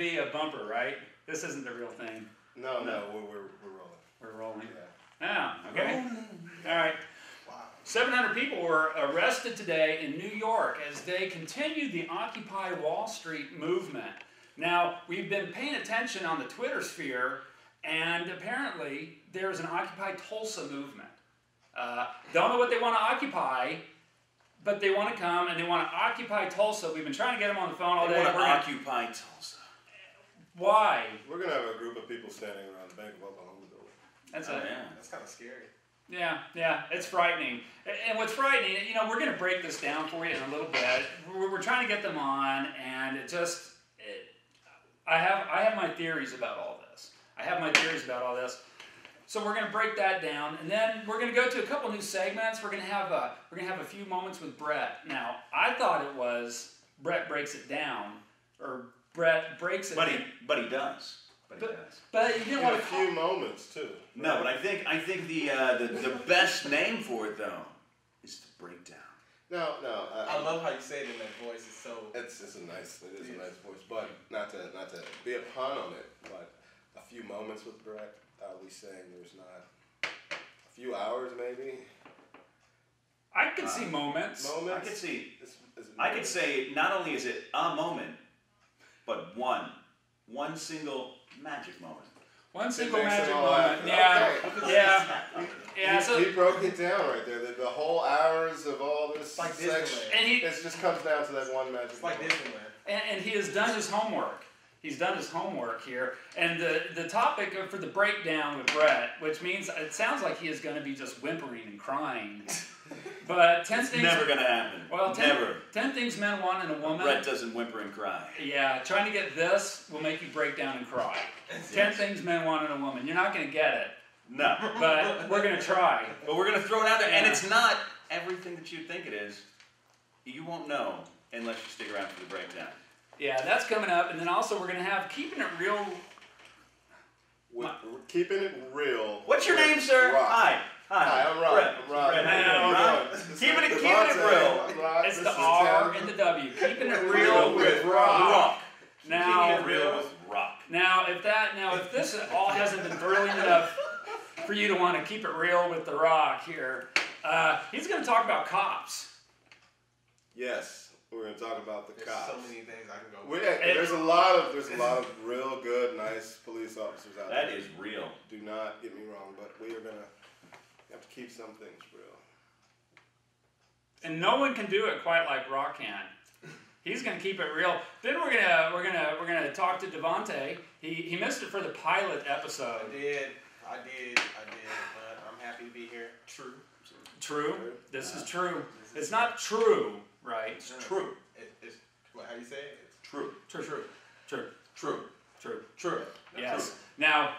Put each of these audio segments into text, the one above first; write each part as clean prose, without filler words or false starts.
be a bumper, right? This isn't the real thing. No, we're rolling. We're rolling. Yeah. Oh, okay. All right. Wow. 700 people were arrested today in New York as they continued the Occupy Wall Street movement. Now, we've been paying attention on the Twitter sphere, and apparently there's an Occupy Tulsa movement. Don't know what they want to occupy, but they want to come and they want to occupy Tulsa. We've been trying to get them on the phone all day. They want to occupy Tulsa. Why? We're going to have a group of people standing around the Bank of Oklahoma building. That's That's kind of scary. Yeah, it's frightening. And what's frightening, you know, we're going to break this down for you in a little bit. We're trying to get them on, and I have my theories about all this. So we're going to break that down, and then we're going to go to a couple new segments. We're going to have a few moments with Brett. Now, I thought it was Brett breaks it down, or Brett breaks it. But he does. But you didn't want a few moments too. No, but I think the best name for it though is the breakdown. No. I love how you say it in that voice. It's so. It is a nice voice, but not to be a pun on it. But a few moments with Brett. Are we saying there's not a few hours maybe? I could see moments. I could see. I could say not only is it a moment, but one single magic moment. One single magic moment. Yeah. So he broke it down right there. The whole hours of all this like section, and it just comes down to that one magic. It's like Disneyland. And he has done his homework. He's done his homework here. And the topic for the breakdown with Brett, which means it sounds like he is going to be just whimpering and crying. But 10 things. Never going to happen. Well, 10 things men want in a woman. Brett doesn't whimper and cry. Yeah, trying to get this will make you break down and cry. 10 things men want in a woman. You're not going to get it. No. But we're going to try. But we're going to throw it out there. And it's not everything that you think it is. You won't know unless you stick around for the breakdown. Yeah, that's coming up. And then also we're going to have Keeping It Real. Keeping It Real. What's your name, sir? Rock. Hi, I'm Rod. Keeping it real. It's the R and the W. Keeping it real with Rock. Now, Keeping it real with Rock. Now, if this all hasn't been thrilling enough for you to want to keep it real with the Rock here, he's going to talk about cops. Yes, we're going to talk about the cops. There's so many things I can go with. There's a lot of real good, nice police officers out there. That is real. Do not get me wrong, but we are going to have to keep some things real. And no one can do it quite like Rock can. He's going to keep it real. Then we're gonna talk to Devontae. He missed it for the pilot episode. I did, but I'm happy to be here. True. This is true. It's not true, right? It's true. It's how do you say it? It's True. Yes. Now,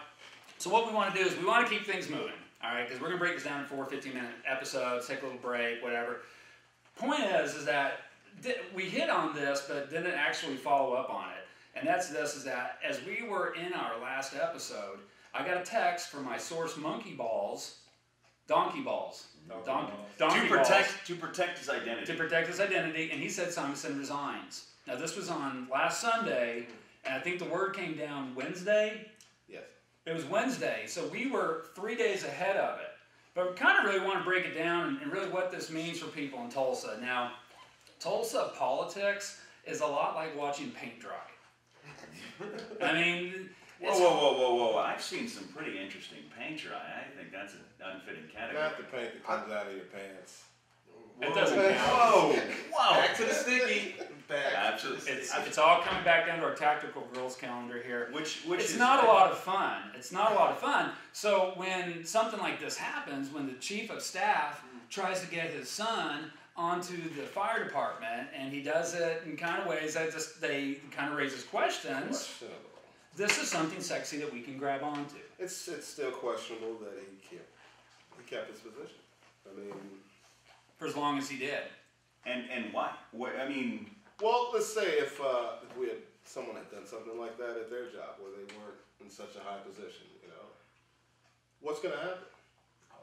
so what we want to do is we want to keep things moving. All right, because we're going to break this down in 4 15-minute episodes, take a little break, whatever. Point is that we hit on this, but didn't actually follow up on it. And that's this, is that as we were in our last episode, I got a text from my source Donkey Balls. To protect his identity. To protect his identity, and he said Simonson resigns. Now this was on last Sunday, and I think the word came down Wednesday. Yes. It was Wednesday, so we were 3 days ahead of it. But we kind of really want to break it down and really what this means for people in Tulsa. Now, Tulsa politics is a lot like watching paint dry. I mean... Whoa. I've seen some pretty interesting paint dry. I think that's an unfitting category. Not the paint that comes out of your pants. It doesn't count. Whoa. Back to the sticky. Absolutely. It's all coming back down to our tactical girls calendar here. Which it's is not a lot of fun. It's not a lot of fun. So when something like this happens, when the chief of staff tries to get his son onto the fire department, and he does it in kind of ways that they kind of raises questions. This is something sexy that we can grab onto. It's still questionable that he kept his position. I mean, for as long as he did. And why? I mean, well, let's say if someone had done something like that at their job where they weren't in such a high position, what's going to happen? I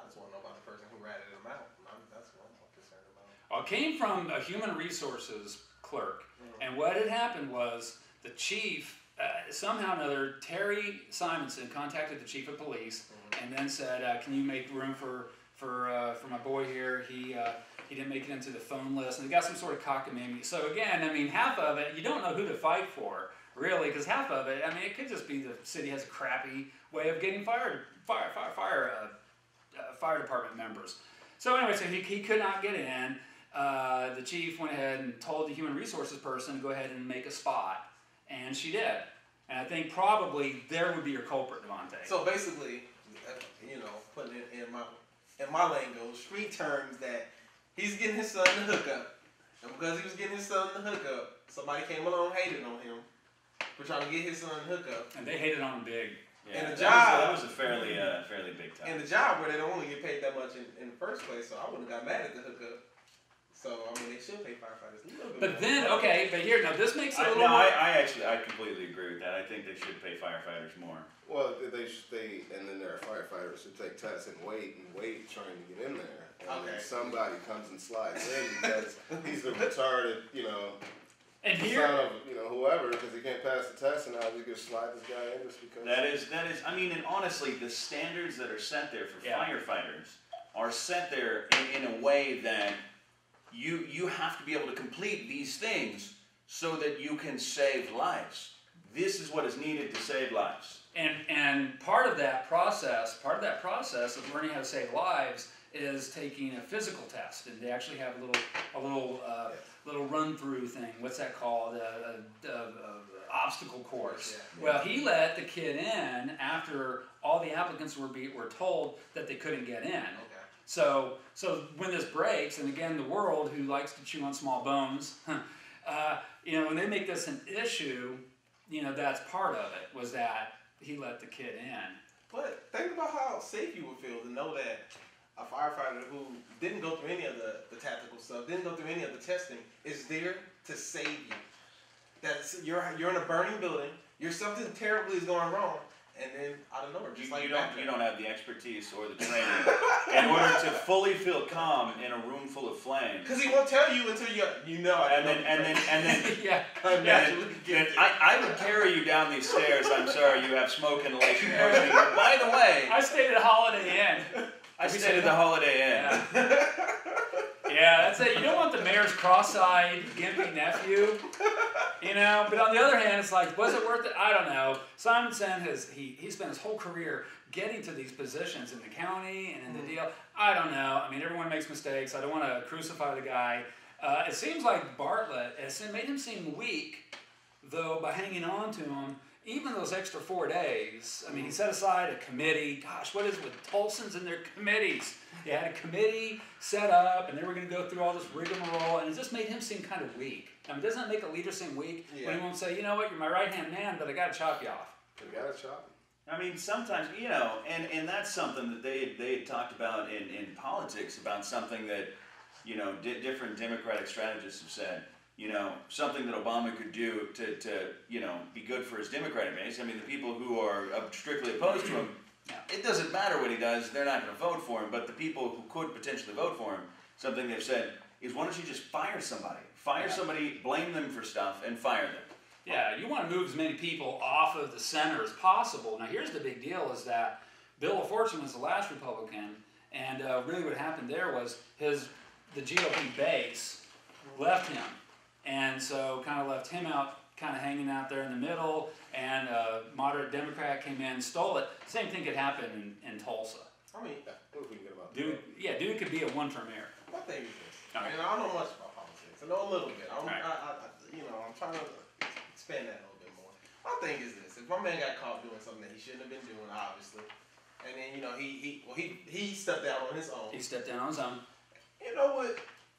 just want to know about the person who ratted him out. That's what I'm concerned about. It came from a human resources clerk, and what had happened was the chief, somehow or another, Terry Simonson contacted the chief of police and then said, "Can you make room for my boy here? He didn't make it into the phone list," and they got some sort of cockamamie. So again, I mean, half of it you don't know who to fight for, really, because half of it, I mean, it could just be the city has a crappy way of getting fire department members. So anyway, so he could not get in. The chief went ahead and told the human resources person to go ahead and make a spot, and she did. And I think probably there would be your culprit, Devontae. So basically, you know, putting it in my lingo, street terms, that he's getting his son the hookup, and because he was getting his son the hookup, somebody came along and hated on him for trying to get his son the hookup. And they hated on him big. Yeah, and the that was a fairly big time. And the job where they don't only get paid that much in the first place, so I wouldn't have got mad at the hookup. So, I mean, they should pay firefighters a little bit But more. then, okay, but here, now this makes it a little more... I completely agree with that. I think they should pay firefighters more. Well, and then there are firefighters who take tests and wait trying to get in there. And then somebody comes and slides in because he's the retarded, you know, and here, son of, you know, whoever, because he can't pass the test, and now we just slide this guy in just because. That is, I mean, and honestly, the standards that are set there for firefighters are set there in a way that you have to be able to complete these things so that you can save lives. This is what is needed to save lives. And part of that process of learning how to save lives is taking a physical test, and they actually have a little run through thing. What's that called? Obstacle course. Yeah. Well, he let the kid in after all the applicants were told that they couldn't get in. Okay. So when this breaks, and again, the world who likes to chew on small bones, you know, when they make this an issue, you know, that's part of it, was that he let the kid in. But think about how safe you would feel to know that a firefighter who didn't go through any of the tactical stuff, didn't go through any of the testing, is there to save you. That's you're in a burning building, something terribly is going wrong, and then out of nowhere, just you don't have the expertise or the training in order to fully feel calm in a room full of flames. Because he won't tell you until you know. And then yeah. I would carry you down these stairs. I'm sorry, you have smoke inhalation poisoning. But by the way, I stayed at Holiday Inn. I stayed at the Holiday Inn. Yeah. Yeah, that's it. You don't want the mayor's cross-eyed, gimpy nephew, you know. But on the other hand, it's like, was it worth it? I don't know. Simonson he spent his whole career getting to these positions in the county and in the deal. I don't know. I mean, everyone makes mistakes. I don't want to crucify the guy. It seems like Bartlett has made him seem weak, though, by hanging on to him. Even those extra 4 days, I mean, he set aside a committee. Gosh, what is it with Tulsans and their committees? They had a committee set up, and they were going to go through all this rigmarole, and it just made him seem kind of weak. I mean, doesn't that make a leader seem weak? Yeah. When he won't say, you know what, you're my right-hand man, but I got to chop you off. You got to chop him. I mean, sometimes, you know, and that's something that they had talked about in politics, about something that, you know, different Democratic strategists have said. You know, something that Obama could do to you know, be good for his Democratic base. I mean, the people who are strictly opposed to him, it doesn't matter what he does, they're not going to vote for him. But the people who could potentially vote for him, something they've said is, why don't you just fire somebody? Fire somebody, blame them for stuff, and fire them. Yeah, you want to move as many people off of the center as possible. Now, here's the big deal, is that Bill LaFortune was the last Republican, and really what happened there was the GOP base left him. And so kind of left him out, kind of hanging out there in the middle, and a moderate Democrat came in and stole it. Same thing could happen in Tulsa. I mean, what if we can get about dude could be a one-term mayor. My thing is this. I mean, I don't know much about politics. I know a little bit. I'm trying to expand that a little bit more. My thing is this. If my man got caught doing something that he shouldn't have been doing, obviously, and then, you know, he stepped out on his own. He stepped down on his own. You know what?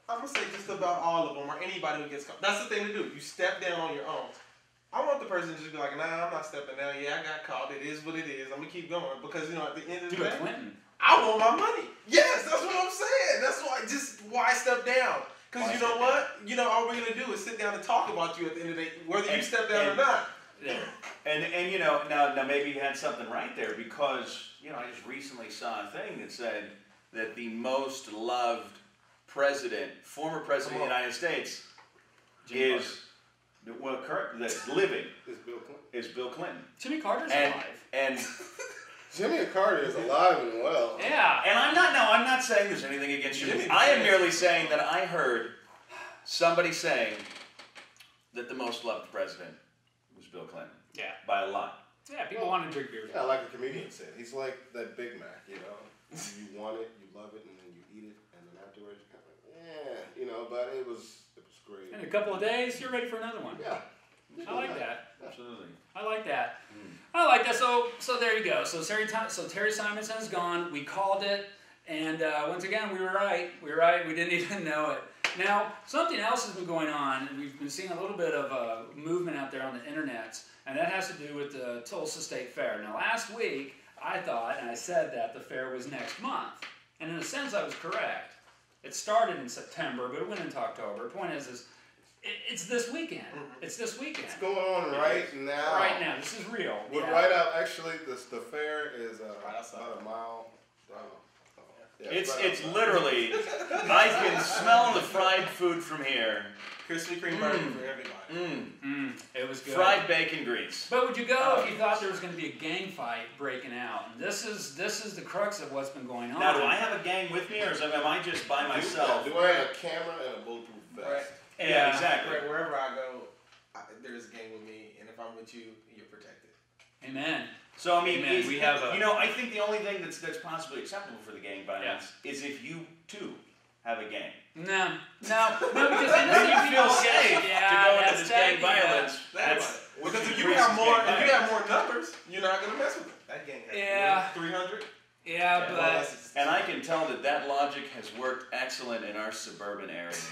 I'm going to say just about all of them, or anybody who gets caught. That's the thing to do. You step down on your own. I want the person to just be like, nah, I'm not stepping down. Yeah, I got caught. It is what it is. I'm going to keep going. Because, you know, at the end of the day, Clinton. I want my money. Yes, that's what I'm saying. That's why I step down. Because you know what? You know, all we're going to do is sit down and talk about you at the end of the day, whether you step down or not. Yeah. And you know, now maybe you had something right there, because, you know, I just recently saw a thing that said that the most loved former president of the United States is Well, current that's living It's Bill Clinton. is Bill Clinton. Jimmy Carter's And alive. and Jimmy Carter is alive and well. Yeah. and I'm not saying there's anything against Jimmy. I am merely saying that I heard somebody saying that the most loved president was Bill Clinton. Yeah. By a lot. Yeah, people want to drink beer. Yeah, like a comedian said, he's like that Big Mac, you know. You want it, you love it, and then you eat it, and then afterwards you're kind of like, yeah, you know. But it was great. In a couple of days, you're ready for another one. Yeah. I like that. Absolutely. I like that. I like that. So there you go. So Terry Simonson is gone. We called it, and once again, we were right. We were right. We didn't even know it. Now, something else has been going on, and we've been seeing a little bit of movement out there on the internet, and that has to do with the Tulsa State Fair. Now, last week, I thought, and I said that the fair was next month, and in a sense, I was correct. It started in September, but it went into October. The point is it's this weekend. It's this weekend. It's going on right now. Right now. This is real. We're Yeah. right out. Actually, the fair is Right outside. about a mile down. Yeah, It's right outside. literally, I can smell the fried food from here. Krispy Kreme burger for everybody. It was good. Fried bacon grease. But would you go if you thought there was going to be a gang fight breaking out? And this is the crux of what's been going on. Now, do I have a gang with me, or am I just by myself? Do I have a camera and a bulletproof vest? Right. Yeah, exactly. Wherever I go, there's a gang with me, and if I'm with you, you're protected. Amen. So I mean, Amen. We have a- you know, I think the only thing that's possibly acceptable for the gang violence is if you too have a gang. No, because Then you feel safe Yeah, to go into that's this gang that, yeah. violence. Because if you increases have more, gang if you have violence. more numbers, you're not gonna mess with them. That gang has Yeah. 300. Yeah, but And I can tell that logic has worked excellent in our suburban areas.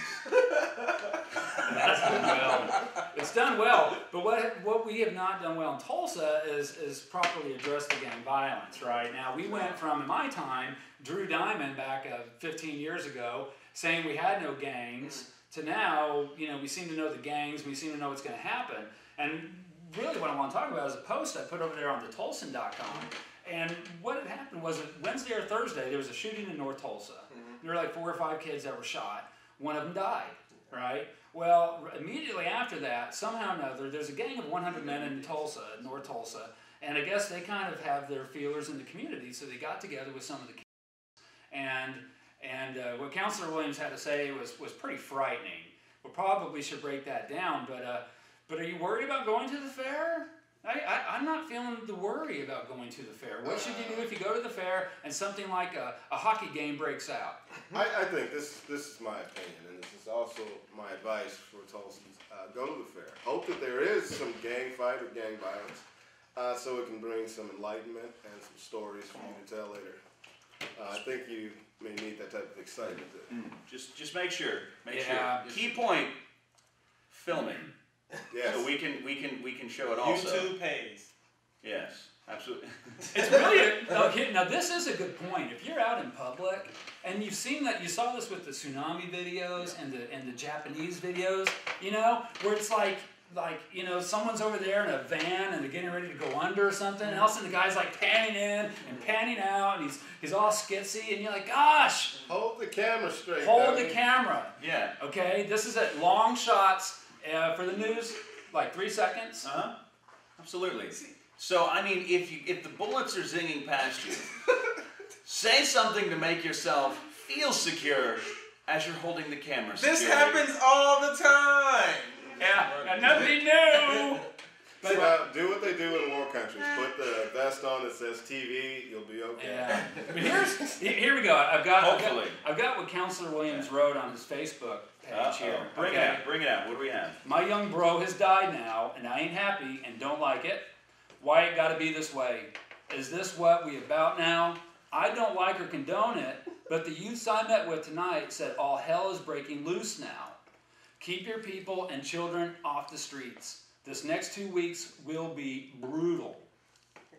that's done well. It's done well. But what we have not done well in Tulsa is properly address the gang violence. Right now, we went from, in my time, Drew Diamond back 15 years ago, saying we had no gangs, to now, you know, we seem to know the gangs. We seem to know what's going to happen. And really, what I want to talk about is a post I put over there on thetulsan.com. And what had happened was that Wednesday or Thursday, there was a shooting in North Tulsa. There were like 4 or 5 kids that were shot. One of them died, right? Well, immediately after that, somehow or another, there's a gang of 100 men in Tulsa, North Tulsa, and I guess they kind of have their feelers in the community, so they got together with some of the kids. And what Councilor Williams had to say was pretty frightening. We probably should break that down, but are you worried about going to the fair? I'm not feeling the worry about going to the fair. What should you do if you go to the fair and something like a hockey game breaks out? I think this is my opinion, and this is also my advice for Tulsans. Go to the fair. Hope that there is some gang fight or gang violence, so it can bring some enlightenment and some stories for you to tell later. I think you may need that type of excitement. Just make sure. Yeah. Key point: filming. Yes. So we can show it also. YouTube pays. Yes, absolutely. It's really okay. Now this is a good point. If you're out in public and you've seen that, you saw this with the tsunami videos and the Japanese videos, you know, where it's like you know, someone's over there in a van and they're getting ready to go under or something, and all of a sudden the guy's like panning in and panning out, and he's all skitsy, and you're like, gosh, Hold the camera straight. hold the dummy. camera. Yeah. Okay, this is at long shots for the news, like 3 seconds. Absolutely. So I mean, if the bullets are zinging past you, say something to make yourself feel secure as you're holding the camera. This securely. happens all the time. Yeah, and nothing new. See, now, do what they do in war countries. Put the vest on that says TV. You'll be okay. Yeah. But here we go. I've got what Councilor Williams wrote on his Facebook page here. Bring it out. What do we have? My young bro has died now, and I ain't happy and don't like it. Why it got to be this way? Is this what we about now? I don't like or condone it, but the youths I met with tonight said all hell is breaking loose now. Keep your people and children off the streets. This next 2 weeks will be brutal.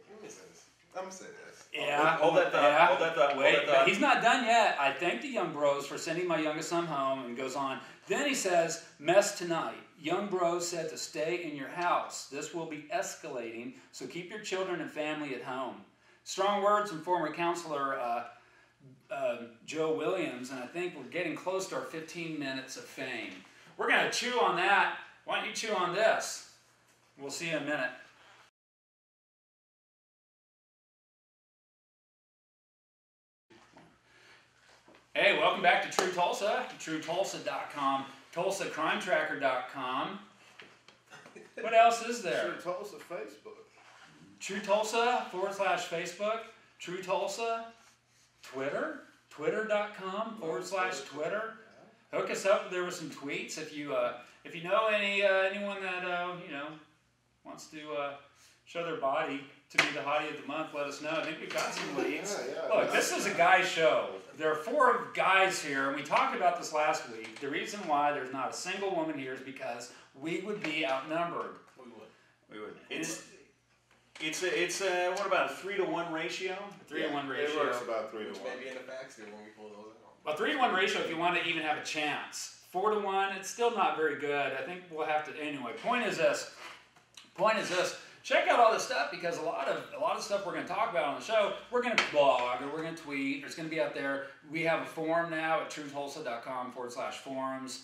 Let me say this. I'm gonna say this. Yeah. Hold that thought. Yeah. Hold that thought. Wait, Hold that thought. but he's not done yet. I thank the young bros for sending my youngest son home, and goes on. Then he says, mess tonight. Young bros said to stay in your house. This will be escalating, so keep your children and family at home. Strong words from former counselor Joe Williams, and I think we're getting close to our 15 minutes of fame. We're going to chew on that Why don't you chew on this? We'll see you in a minute. Hey, welcome back to Tru Tulsa, TruTulsa.com, TulsaCrimeTracker.com. What else is there? Tru Tulsa Facebook. Tru Tulsa /Facebook, Tru Tulsa, Twitter, Twitter.com/Twitter. Hook us up there with some tweets if you know anyone that wants to show their body to be the hottie of the month. Let us know. I think we've got some leads. Look, this is a guy show. There are 4 guys here, and we talked about this last week. The reason why there's not a single woman here is because we would be outnumbered. We would. It's a what about a 3-to-1 ratio? 3-to-1 ratio. It works about 3 to 1. Maybe in the facts there when we pull those out. A 3-to-1 ratio if you want to even have a chance. 4-to-1, it's still not very good. I think we'll have to anyway. Point is this. Check out all this stuff because a lot of stuff we're going to talk about on the show, we're going to blog or we're going to tweet. It's going to be out there. We have a forum now at TruTulsa.com/forums.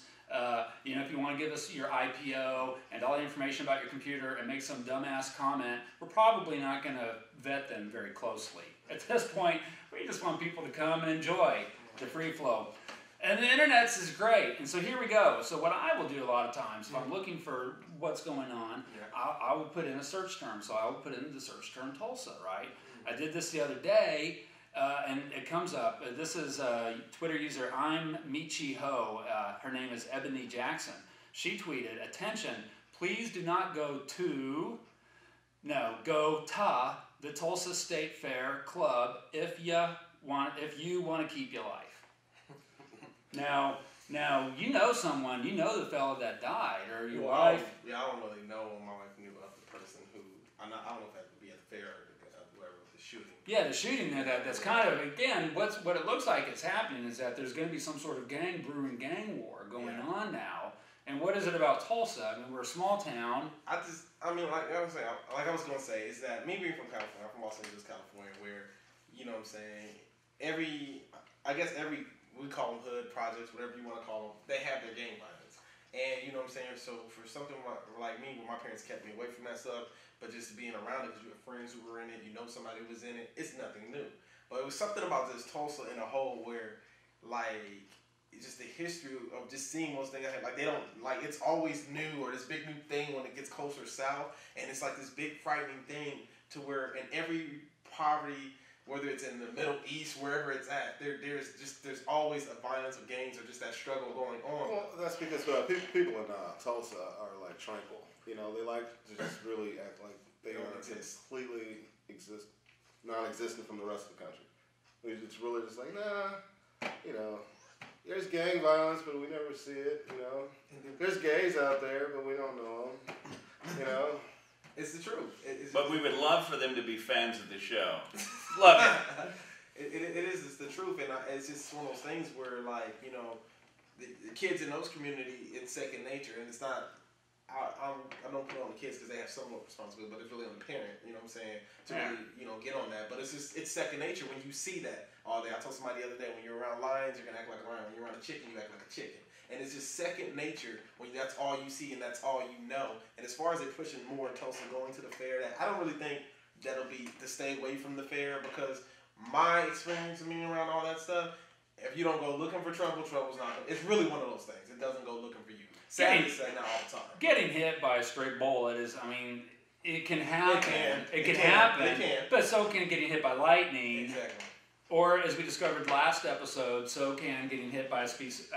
If you want to give us your IPO and all the information about your computer and make some dumbass comment, we're probably not going to vet them very closely. At this point, we just want people to come and enjoy the free flow. And the internet's is great. And so here we go. So what I will do a lot of times, if I'm looking for what's going on, I will put in a search term. So I will put in the search term Tulsa, right? I did this the other day. And it comes up. This is Twitter user I'm Michi Ho. Her name is Ebony Jackson. She tweeted, "Attention, please do not go to the Tulsa State Fair Club if you want to keep your life." Now you know someone. You know the fellow that died or your wife. Yeah, I don't really know. My wife knew of the person who I don't know if that would be at the fair or whoever the shooting. Yeah, the shooting that's kind of, again, what it looks like is happening is that there's going to be some sort of gang war going on now. And what is it about Tulsa? I mean, we're a small town. Like I was going to say, is that me being from California, I'm from Los Angeles, California, where, you know what I'm saying, we call them hood projects, whatever you want to call them, they have their gang violence. And, you know what I'm saying, so for something like me, where my parents kept me away from that stuff, but just being around it because you have friends who were in it, you know somebody who was in it, it's nothing new. But it was something about this Tulsa in a whole where, like, it's just the history of just seeing those things. Like, they don't, like, it's always new or this big new thing when it gets closer south. And it's like this big frightening thing to where in every poverty, whether it's in the Middle East, wherever it's at, there's always a violence of gangs or just that struggle going on. Well, that's because people in Tulsa are like tranquil. You know, they like to just really act like they are completely non-existent from the rest of the country. It's really just like, there's gang violence, but we never see it, There's gays out there, but we don't know them, It's the truth. But we would love for them to be fans of the show. Love it. It's the truth, and it's just one of those things where, like, the kids in those communities, it's second nature, and it's not. I don't put it on the kids because they have somewhat responsibility, but it's really on the parent. You know what I'm saying? To really, get on that. But it's second nature when you see that all day. I told somebody the other day, when you're around lions, you're gonna act like a lion. When you're around a chicken, you act like a chicken. And it's just second nature when that's all you see and that's all you know. And as far as it pushing more in Tulsa going to the fair, I don't really think that'll be to stay away from the fair, because my experience of being around all that stuff, if you don't go looking for trouble, trouble's not. It's really one of those things. It doesn't go looking for you. Sadly to say, not all the time. Getting hit by a stray bullet is, it can happen. It can happen. But so can getting hit by lightning. Exactly. Or, as we discovered last episode, so can getting hit by a piece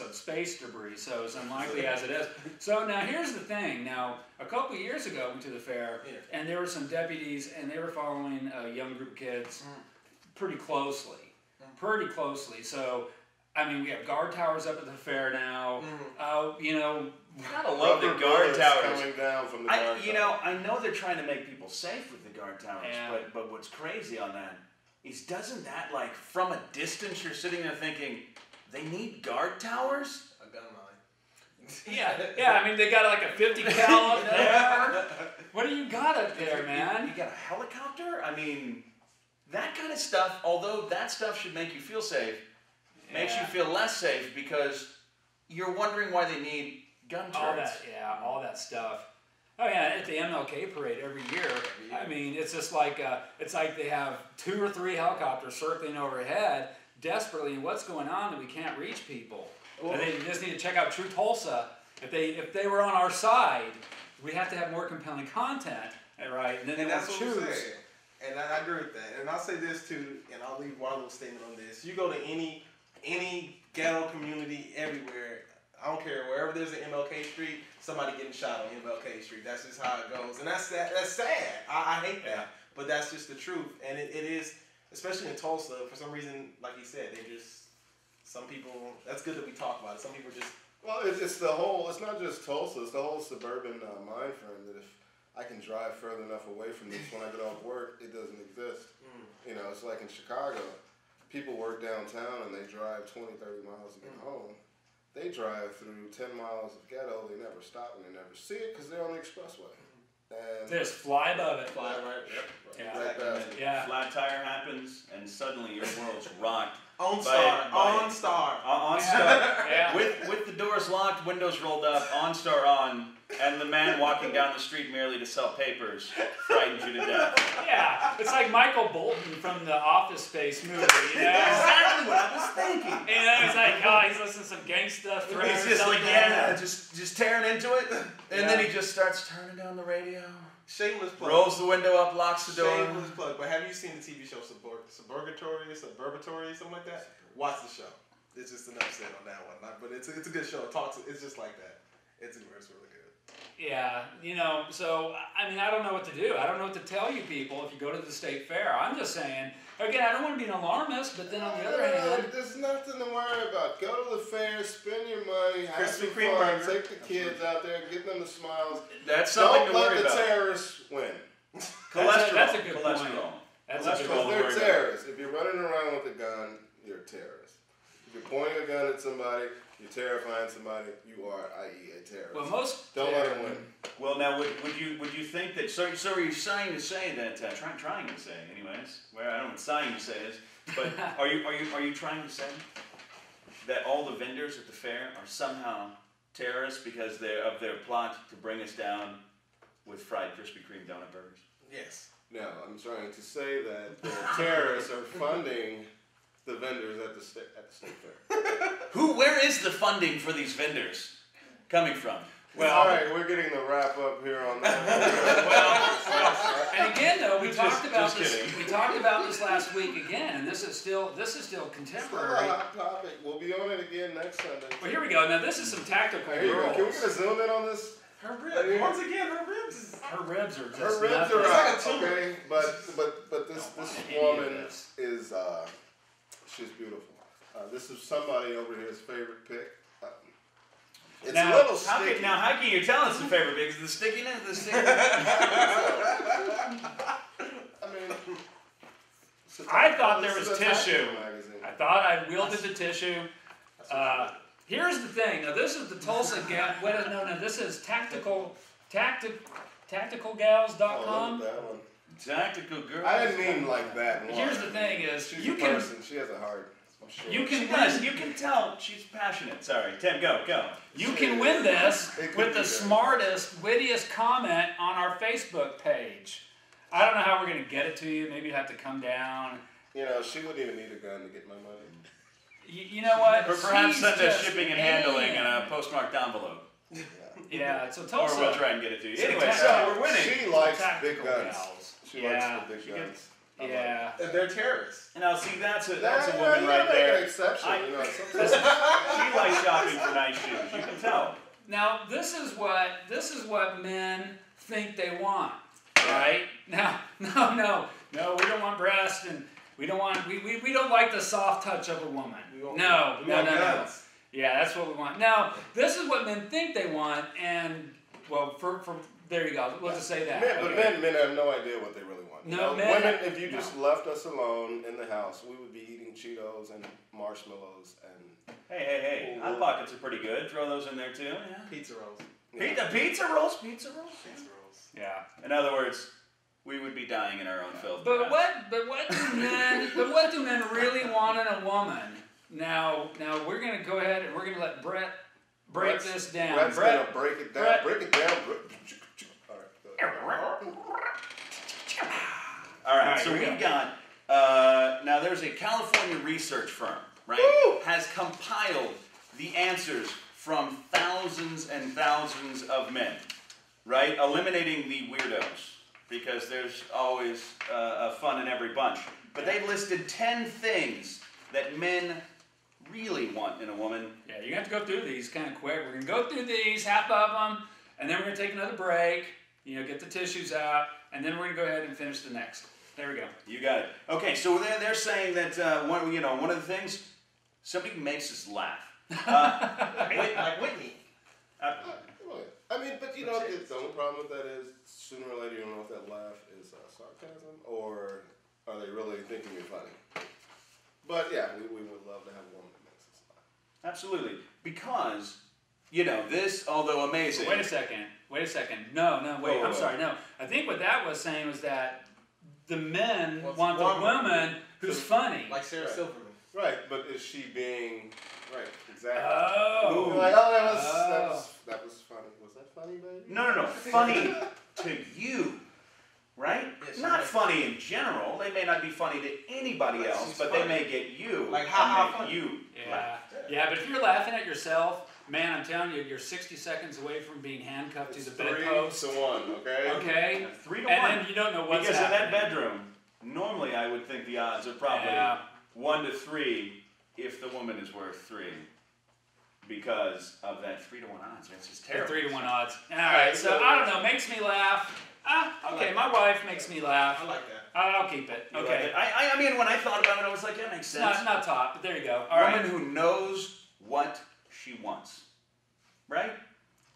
of space debris. So as unlikely as it is. So now here's the thing. Now, a couple of years ago, I went to the fair, and there were some deputies, and they were following a young group of kids pretty closely. Pretty closely. So, we have guard towers up at the fair now. Gotta love the guard towers. Coming down from the guard towers. I know they're trying to make people safe with the guard towers, but what's crazy on that is, doesn't that, like, from a distance, you're sitting there thinking, they need guard towers? A gun line. Yeah. They got like a 50 cal up there. What do you got up there, man? You got a helicopter? That kind of stuff, although that stuff should make you feel safe, makes you feel less safe because you're wondering why they need gun turrets. all that, all that stuff. Oh yeah, at the MLK parade every year. I mean, it's just like it's like they have 2 or 3 helicopters circling overhead desperately. What's going on that we can't reach people? And they just need to check out Tru Tulsa. If they were on our side, we have to have more compelling content, right? And then they that's will what I'm choose. saying. And I agree with that. And I'll say this too, and I'll leave one little statement on this. You go to any ghetto community everywhere, I don't care, wherever there's an MLK Street, somebody getting shot on MLK Street. That's just how it goes. And that's sad. I hate that. But that's just the truth. And it is, especially in Tulsa, for some reason, like you said, some people, that's good that we talk about it. Some people just... Well, it's not just Tulsa, it's the whole suburban mind frame that if I can drive further enough away from this when I get off work, it doesn't exist. You know, it's like in Chicago, people work downtown and they drive 20, 30 miles to get home. They drive through 10 miles of ghetto, they never stop and they never see it because they're on the expressway. And They just fly above it. Fly right. Yep. Yeah. right past it. Yeah. Flat tire happens, and suddenly your world's rocked. OnStar. Yeah. With the doors locked, windows rolled up, OnStar on, and the man walking down the street merely to sell papers frightens you to death. Yeah, it's like Michael Bolton from the Office Space movie, you know? Exactly what I was thinking. You know, he's like, oh, he's listening to some gangsta thriller He's or just something. like, just tearing into it, and then he just starts turning down the radio, Shameless plug. rolls the window up, locks the door. Shameless plug. But have you seen the TV show Suburgatory, something like that? Watch the show. It's just enough said on that one. But it's a good show. It's just like that. It's really good. Yeah, you know, so, I mean, I don't know what to do. I don't know what to tell you people if you go to the state fair. I'm just saying, again, I don't want to be an alarmist, but then on the other hand... There's nothing to worry about. Go to the fair, spend your money, have Krispy some Kreme fun, burger. take the kids out there, give them the smiles. That's something Don't to let worry the about. terrorists win. Cholesterol. That's a good point. Cholesterol. That's Cholesterol a good Because to they're worry about. terrorists. If you're running around with a gun, you're a terrorist. If you're pointing a gun at somebody, you're terrifying somebody, you are, i.e., a terrorist. Well, most... Don't let them win. Well, now, would you think that? So are you trying to say that? Trying to say, anyways. Well, I don't know what trying to say is, but are you trying to say that all the vendors at the fair are somehow terrorists because of their plot to bring us down with fried Krispy Kreme donut burgers? Yes. No, I'm trying to say that the terrorists are funding the vendors at the state fair. Where is the funding for these vendors coming from? Well, all right, we're getting the wrap up here on that. Well, and again, though, we talked about just this. kidding. We talked about this last week again, and this is still It's still a contemporary. hot topic. We'll be on it again next Sunday. Well, here we go. Now, this is some tactical There you go. girls. Can we get a zoom in on this? Her ribs. Once again, her ribs. Her ribs are just Her ribs nothing. are It's out, like a tumor. okay, but this Don't want this any of woman this. is she's beautiful. This is somebody over here's favorite pick. It's Now, a little sticky. How can you tell it's the favorite because the stickiness, I mean, I thought there this was is a tissue. tactical magazine. I thought I wielded the tissue. Here's the thing. Now, this is the Tulsa gal. No. This is tacticalgals.com. Oh, look at that one. tactical girl. I didn't mean like that. Here's the thing: is She's you a can person. She has a heart. I'm sure. you can She does. win. You can tell she's passionate. Sorry, Tim, go. You can win this It could with be the better. smartest, wittiest comment on our Facebook page. I don't know how we're going to get it to you. Maybe you have to come down. You know, she wouldn't even need a gun to get my money. You know what? Or perhaps She's send us just shipping and handling in a postmarked envelope. Yeah, so Or Tulsa. we'll try and get it to you. So Anyway, tac- so we're winning. She likes Tactical big guns. gals. She Yeah, likes the big she guns. Yeah. They're terrorists. Now, see, that's a That's woman right Make there. an exception. You know, She sometimes likes shopping for nice shoes. You can tell. Now this is what men think they want, right? Now, no, we don't want breast, and we don't like the soft touch of a woman. We want No. guns. Yeah, that's what we want. Now, this is what men think they want, and well, for there you go. We'll just say that. men, but Okay. men have no idea what they really want. You No, know, men- women, if you no. just left us alone in the house, we would be eating Cheetos and marshmallows and Hey. Hot Pockets are pretty good. Throw those in there too. Yeah. Pizza rolls. Pizza rolls. Pizza rolls. Yeah. In other words, we would be dying in our own filth. But perhaps. what do men really want in a woman? Now we're gonna go ahead and we're gonna let Brett break this down. Brett's Brett, gonna break it down. Brett. Break it down. All right. All right, here so we we've go. got, now there's a California research firm, right, has compiled the answers from thousands and thousands of men, right, eliminating the weirdos, because there's always fun in every bunch. But they listed 10 things that men really want in a woman. Yeah, you're going to have to go through these kind of quick. We're going to go through these, half of them, and then we're going to take another break, get the tissues out, and then we're going to go ahead and finish the next. There we go. You got it. Okay, so they're saying that, one of the things, somebody who makes us laugh. Like Whitney. I mean, but the only problem with that is sooner or later you don't know if that laugh is sarcasm or are they really thinking you're funny. But yeah, we would love to have a woman that makes us laugh. Absolutely. Because, this, although amazing. Wait a second. No, wait. Whoa. I'm sorry. No. I think what that was saying was that the men want the woman. woman who's funny. Like Sarah Right. Silverman. Right, but is she being right? Exactly. Oh. You're like, that was funny. Was that funny, baby? No. Funny to you, right? Yes, Not right. funny in general. They may not be funny to anybody But else, she's but funny. they may get you. Like, and how make funny? you Yeah. laugh. Yeah, but if you're laughing at yourself, man, I'm telling you, you're 60 seconds away from being handcuffed It's to the 3 bedpost. to 1, okay? Okay? 3 to And 1. then you don't know what's Because happening. in that bedroom, normally I would think the odds are probably 1 to 3 if the woman is worth 3. Because of that 3 to 1 odds. It's just They're terrible. 3 to 1 odds. All right, so I don't know, makes me laugh. Okay, my wife makes me laugh. I like that. I'll keep it. You like Okay. it? I mean, when I thought about it, I was like, that makes It's sense. not top, but there you go. A All woman right. who knows what she wants, right?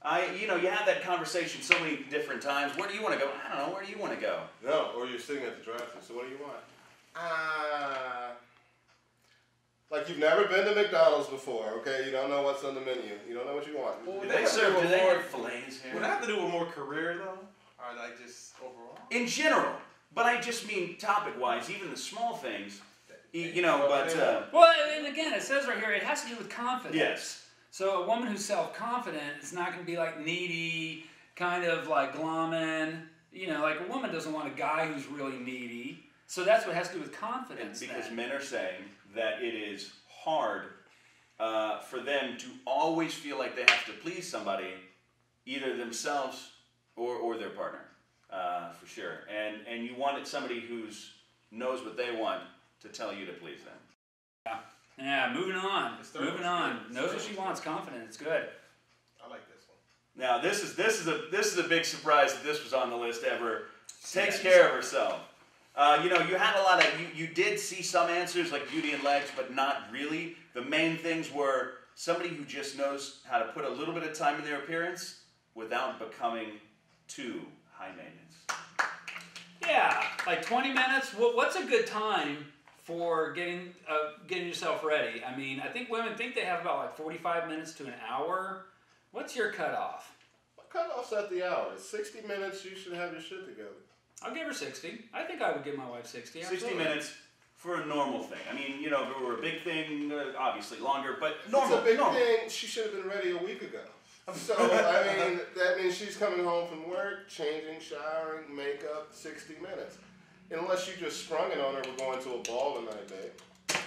You have that conversation so many different times. Where do you want to go? I don't know. Where do you want to go? No, or you're sitting at the drive-thru. So what do you want? Like you've never been to McDonald's before, okay? You don't know what's on the menu. You don't know what you want. Well, Do they they have serve? to Do do they more- have fillets here? Would that have to do with more career though, or like just overall? In general, but I just mean topic-wise, even the small things. But Well, and again, it says right here, it has to do with confidence. yes. So a woman who's self-confident is not going to be like needy, kind of like glomming. Like a woman doesn't want a guy who's really needy. So that's what has to do with confidence. Because then. men are saying that it is hard for them to always feel like they have to please somebody, either themselves or their partner, for sure. And you wanted somebody who's knows what they want to tell you to please them. Yeah, moving on. It's third Moving one. on. Knows what she wants, confident. It's good. I like this one. Now this is a big surprise that this was on the list ever. Takes care of herself. You had a lot of you did see some answers like beauty and legs, but not really. The main things were somebody who just knows how to put a little bit of time in their appearance without becoming too high maintenance. Yeah, like 20 minutes. What's a good time for getting yourself ready? I mean, I think women think they have about like 45 minutes to an hour. What's your cutoff? My cutoff's at the hour. 60 minutes, you should have your shit together. I'll give her 60. I think I would give my wife 60. 60 absolutely. minutes for a normal thing. I mean, if it were a big thing, obviously longer, but If normal. it's a big normal. thing, she should have been ready a week ago. So, I mean, that means she's coming home from work, changing, showering, makeup, 60 minutes. Unless you just sprung it on her, we're going to a ball tonight, babe.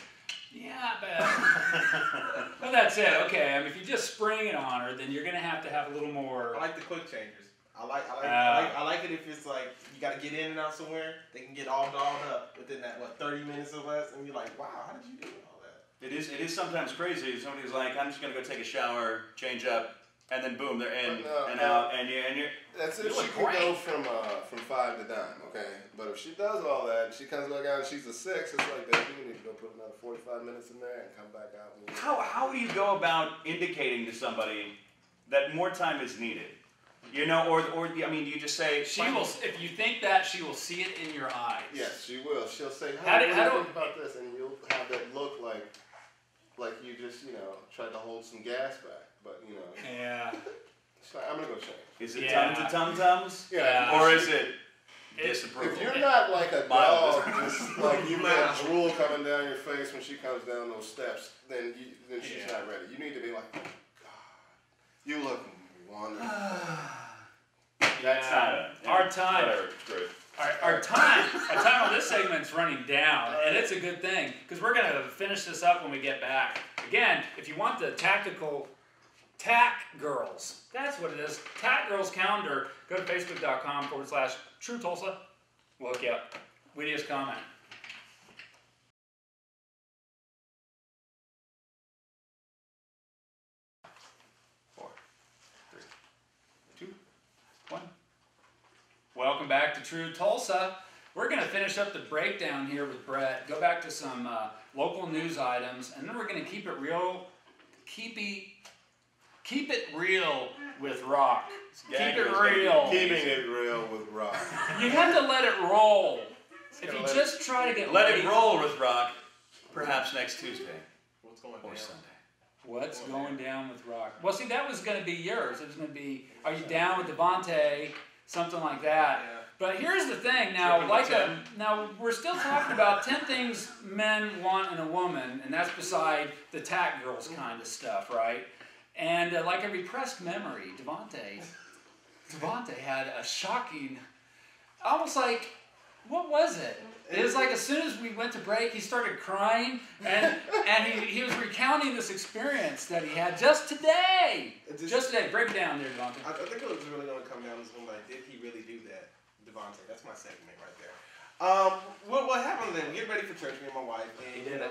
Yeah, but well, that's it. Okay, I mean, if you just spring it on her, then you're gonna have a little more. I like the quick changers. I like it if it's like you got to get in and out somewhere. They can get all dolled up within that 30 minutes or less, and you're like, wow, how did you do all that? It is sometimes crazy. Somebody's like, I'm just gonna go take a shower, change up, and then boom, they're in and out, and you're. That's if You she look can great. go from 5 to dime, okay? But if she does all that, she comes back out and she's a 6, it's like, baby, you need to go put another 45 minutes in there and come back out. And How do you go about indicating to somebody that more time is needed? Or I mean, do you just say She will. If you think that, she will see it in your eyes. Yes, she will. She'll say, How how do- do how you do- think about this? And you'll have that look like you just, tried to hold some gas back. But, Yeah. she's like, I'm going to go change. Is it Yeah. tums to tum-tums? Yeah. Or is it disapproval? If you're not like a Mild dog, just like you've got drool coming down your face when she comes down those steps, then she's Yeah. not ready. You need to be like, oh, God. You look wonderful. That's Our time. Whatever, great. Our time on this segment's running down, and it's a good thing because we're gonna finish this up when we get back. Again, if you want the tactical Tack Girls, that's what it is. Tack Girls calendar. Go to facebook.com/Tru Tulsa. We'll hook you up. Wittiest comment. 4, 3, 2, 1. Welcome back to Tru Tulsa. We're going to finish up the breakdown here with Brett, go back to some local news items, and then we're going to keep it real, keep it real with rock. Keep it real. Keeping it real with rock. You have to let it roll. If you just try to get Let it roll with rock, perhaps next Tuesday What's going or down? Sunday. What's going down with rock? Well, see, that was going to be yours. It was going to be, are you down with Devontae? Something like that. Yeah. But here's the thing. Now, now we're still talking about 10 things men want in a woman, and that's beside the Tack Girls kind of stuff, right? And like a repressed memory, Devontae had a shocking, almost like, what was it? It was like as soon as we went to break, he started crying, and he was recounting this experience that he had just today. Just today. Break it down there, Devontae. I think it was really going to come down to something like, did he really do that? Devontae, that's my segment right there. What happened then? We get ready for church, me and my wife. And, He did it.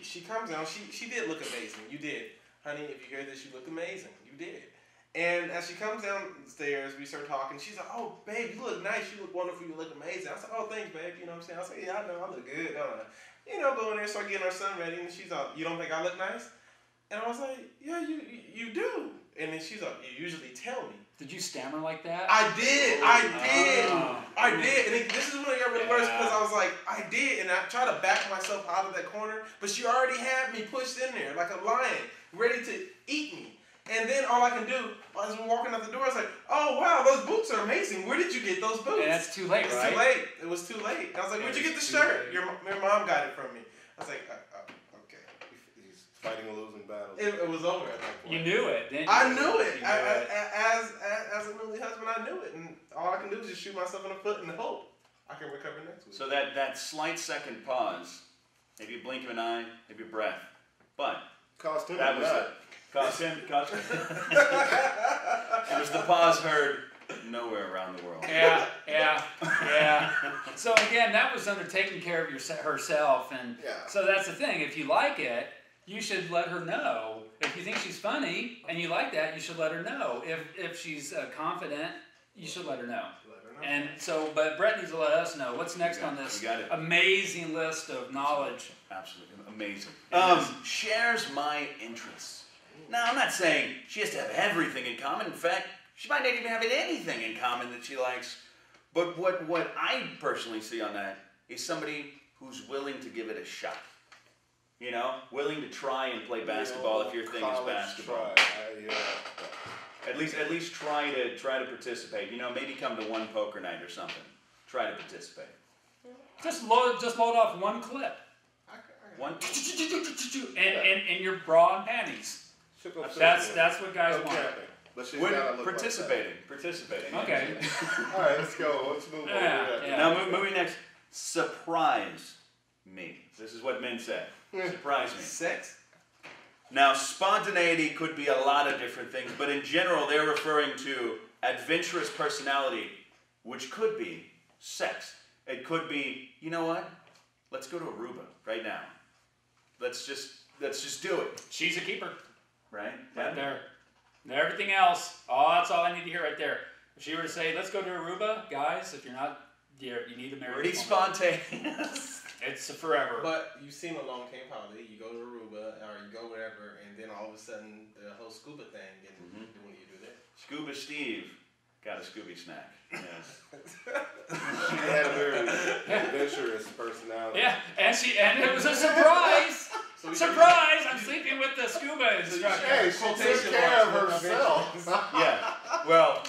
She comes down. She did look amazing. You did. Honey, if you hear this, you look amazing. You did. And as she comes downstairs, we start talking. She's like, oh, babe, you look nice. You look wonderful. You look amazing. I said, oh, thanks, babe. You know what I'm saying? I said, yeah, I know. I look good, don't I? You know, go in there, start getting our son ready. And she's like, you don't think I look nice? And I was like, yeah, you do. And then she's like, you usually tell me. Did you stammer like that? I did. Oh. I did. And this is when I got really worse because I was like, I did. And I tried to back myself out of that corner. But she already had me pushed in there like a lion, ready to eat me. And then all I can do, as we're walking out the door, I was like, oh, wow, those boots are amazing. Where did you get those boots? And that's too late, It's right? too late. It was too late. And I was like, where'd you get the shirt? Your mom got it from me. I was like, okay. He's fighting a losing battle. It was over at that point. You knew it, didn't you? I knew it. You knew it. As a newly husband, I knew it. And all I can do is just shoot myself in the foot and hope I can recover next week. So that slight second pause, maybe a blink of an eye, maybe a breath, but Cost him that a was nut. Cost him. It was the pause heard nowhere around the world. Yeah. So again, that was under taking care of herself, and so that's the thing. If you like it, you should let her know. If you think she's funny and you like that, you should let her know. If she's confident, you should let her know. And so, but Brett needs to let us know what's next on this amazing list of knowledge. Absolutely amazing. Shares my interests. Now, I'm not saying she has to have everything in common. In fact, she might not even have anything in common that she likes. But what I personally see on that is somebody who's willing to give it a shot. You know, willing to try and play basketball if your thing is basketball. At least try to participate. You know, maybe come to one poker night or something. Try to participate. Just load off one clip. One. And your bra and panties. That's what guys want. But she's gotta look participating. Okay. All right, let's go. Let's move on. Now, moving next. Surprise me. This is what men say. Surprise me. Sex? Now, spontaneity could be a lot of different things, but in general, they're referring to adventurous personality, which could be sex. It could be, you know what? Let's go to Aruba right now. Let's just do it. She's a keeper. Right? Right there. Everything else, that's all I need to hear right there. If she were to say, let's go to Aruba, guys, if you're not, you need to marry. Pretty spontaneous. It's forever. But you seen a long camp holiday, you go to Aruba, or you go wherever, and then all of a sudden, the whole scuba thing, and when do you do that? Scuba Steve got a Scooby snack. Yes. She had a very adventurous personality. Yeah, and it was a surprise. Surprise! I'm sleeping with the scuba instructor. Hey, she took care of herself. Well,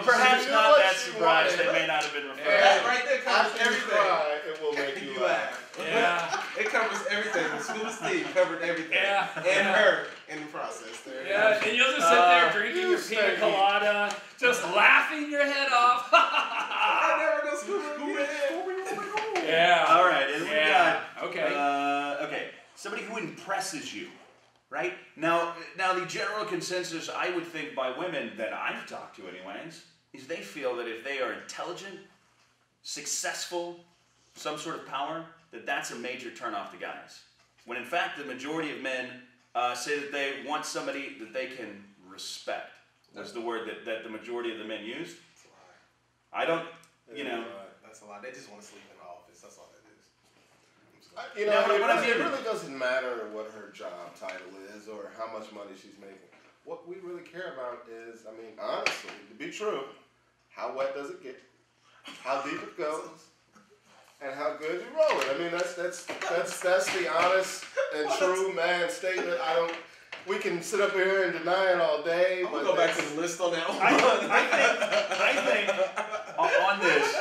perhaps knew not what that she surprise. wanted. They may not have been referring. That right there covers After you everything. cry, it will make you laugh. Yeah. It covers everything. Scuba Steve covered everything. Yeah. And her in the process there. Yeah, and you'll just sit there Yeah. All right, and we got okay. somebody who impresses you, right? Now the general consensus, I would think, by women that I've talked to, anyways, is they feel that if they are intelligent, successful, some sort of power, that's a major turnoff to guys. When in fact the majority of men say that they want somebody that they can respect. Was the word that the majority of the men used. That's a lie. I don't, you know. That's a lie. They just want to sleep in the office. That's all that is. It really doesn't matter what her job title is or how much money she's making. What we really care about is, I mean, honestly, to be true, how wet does it get? How deep it goes? And how good you roll it. I mean, that's the honest and true man statement. We can sit up here and deny it all day. I'm gonna go back to the list on that one. I think on this,